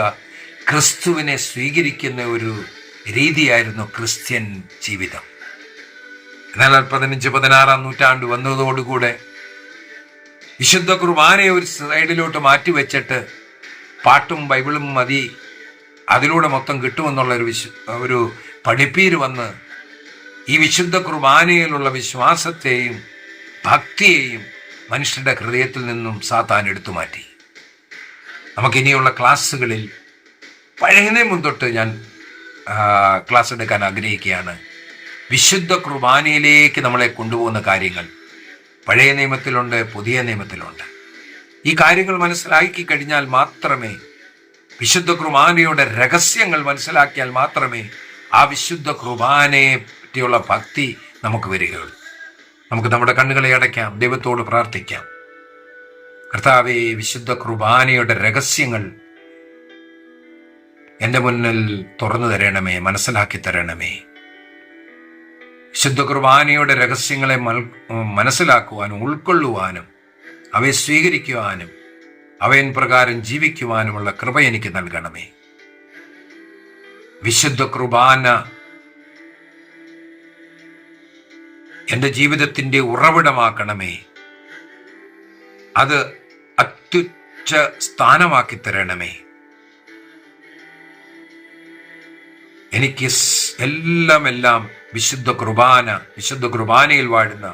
ക്രിസ്തുവിനെ സ്വീകരിക്കുന്ന ഒരു രീതിയായിരുന്നു ക്രിസ്ത്യൻ ജീവിതം. എന്നാൽ 15-16 നൂറ്റാണ്ട് വന്നതോടുകൂടെ വിശുദ്ധ കുർബാനയെ ഒരു സൈഡിലോട്ട് മാറ്റിവെച്ചിട്ട് പാട്ടും ബൈബിളും മതി, അതിലൂടെ മൊത്തം കിട്ടുമെന്നുള്ള ഒരു പഠിപ്പീര് വന്ന് ഈ വിശുദ്ധ കുർബാനയിലുള്ള വിശ്വാസത്തെയും ഭക്തിയെയും മനുഷ്യരുടെ ഹൃദയത്തിൽ നിന്നും സാത്താൻ എടുത്തു മാറ്റി. നമുക്കിനിയുള്ള ക്ലാസ്സുകളിൽ പഴയ നിയമം തൊട്ട് ഞാൻ ക്ലാസ് എടുക്കാൻ ആഗ്രഹിക്കുകയാണ്. വിശുദ്ധ കുർബാനയിലേക്ക് നമ്മളെ കൊണ്ടുപോകുന്ന കാര്യങ്ങൾ പഴയ നിയമത്തിലുണ്ട്, പുതിയ നിയമത്തിലുണ്ട്. ഈ കാര്യങ്ങൾ മനസ്സിലാക്കി കഴിഞ്ഞാൽ മാത്രമേ, വിശുദ്ധ കുർബാനയുടെ രഹസ്യങ്ങൾ മനസ്സിലാക്കിയാൽ മാത്രമേ ആ വിശുദ്ധ കുർബാനയെ പറ്റിയുള്ള ഭക്തി നമുക്ക് വരികയുള്ളൂ. നമുക്ക് നമ്മുടെ കണ്ണുകളെ അടയ്ക്കാം, ദൈവത്തോട് പ്രാർത്ഥിക്കാം. കർത്താവേ, വിശുദ്ധ കുർബാനയുടെ രഹസ്യങ്ങൾ എൻ്റെ മുന്നിൽ തുറന്നു തരണമേ, മനസ്സിലാക്കി തരണമേ. വിശുദ്ധ കുർബാനയുടെ രഹസ്യങ്ങളെ മനസ്സിലാക്കുവാനും ഉൾക്കൊള്ളുവാനും അവയെ സ്വീകരിക്കുവാനും അവയൻ പ്രകാരം ജീവിക്കുവാനുമുള്ള കൃപ എനിക്ക് നൽകണമേ. വിശുദ്ധ കുർബാന എൻ്റെ ജീവിതത്തിൻ്റെ ഉറവിടമാക്കണമേ. അത് അത്യുച്ച സ്ഥാനമാക്കി തരണമേ. എനിക്ക് എല്ലാം വിശുദ്ധ കുർബാനയിൽ വാഴുന്ന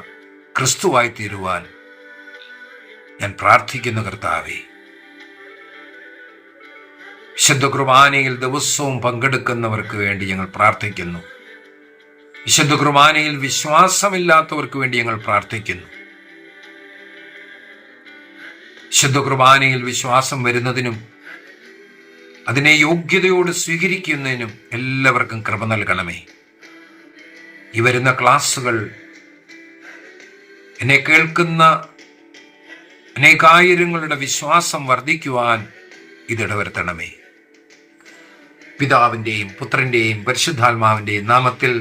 ക്രിസ്തുവായി തീരുവാൻ ഞാൻ പ്രാർത്ഥിക്കുന്നു. കർത്താവേ, വിശുദ്ധ കുർബാനയിൽ ദിവസവും പങ്കെടുക്കുന്നവർക്ക് വേണ്ടി ഞങ്ങൾ പ്രാർത്ഥിക്കുന്നു. വിശുദ്ധ കുർബാനയിൽ വിശ്വാസമില്ലാത്തവർക്ക് വേണ്ടി ഞങ്ങൾ പ്രാർത്ഥിക്കുന്നു. വിശുദ്ധ കുർബാനയിൽ വിശ്വാസം വരുന്നതിനും അതിനെ യോഗ്യതയോട് സ്വീകരിക്കുന്നതിനും എല്ലാവർക്കും കൃപ നൽകണമേ. ഈ വരുന്ന ക്ലാസ്സുകൾ എന്നെ കേൾക്കുന്ന അനേകായിരങ്ങളുടെ വിശ്വാസം വർദ്ധിക്കുവാൻ ഇതിടവരുത്തണമേ. പിതാവിൻ്റെയും പുത്രൻ്റെയും പരിശുദ്ധാത്മാവിൻ്റെയും നാമത്തിൽ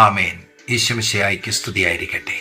ആമേൻ. ഈശോ മിശിഹായ്ക്ക് സ്തുതിയായിരിക്കട്ടെ.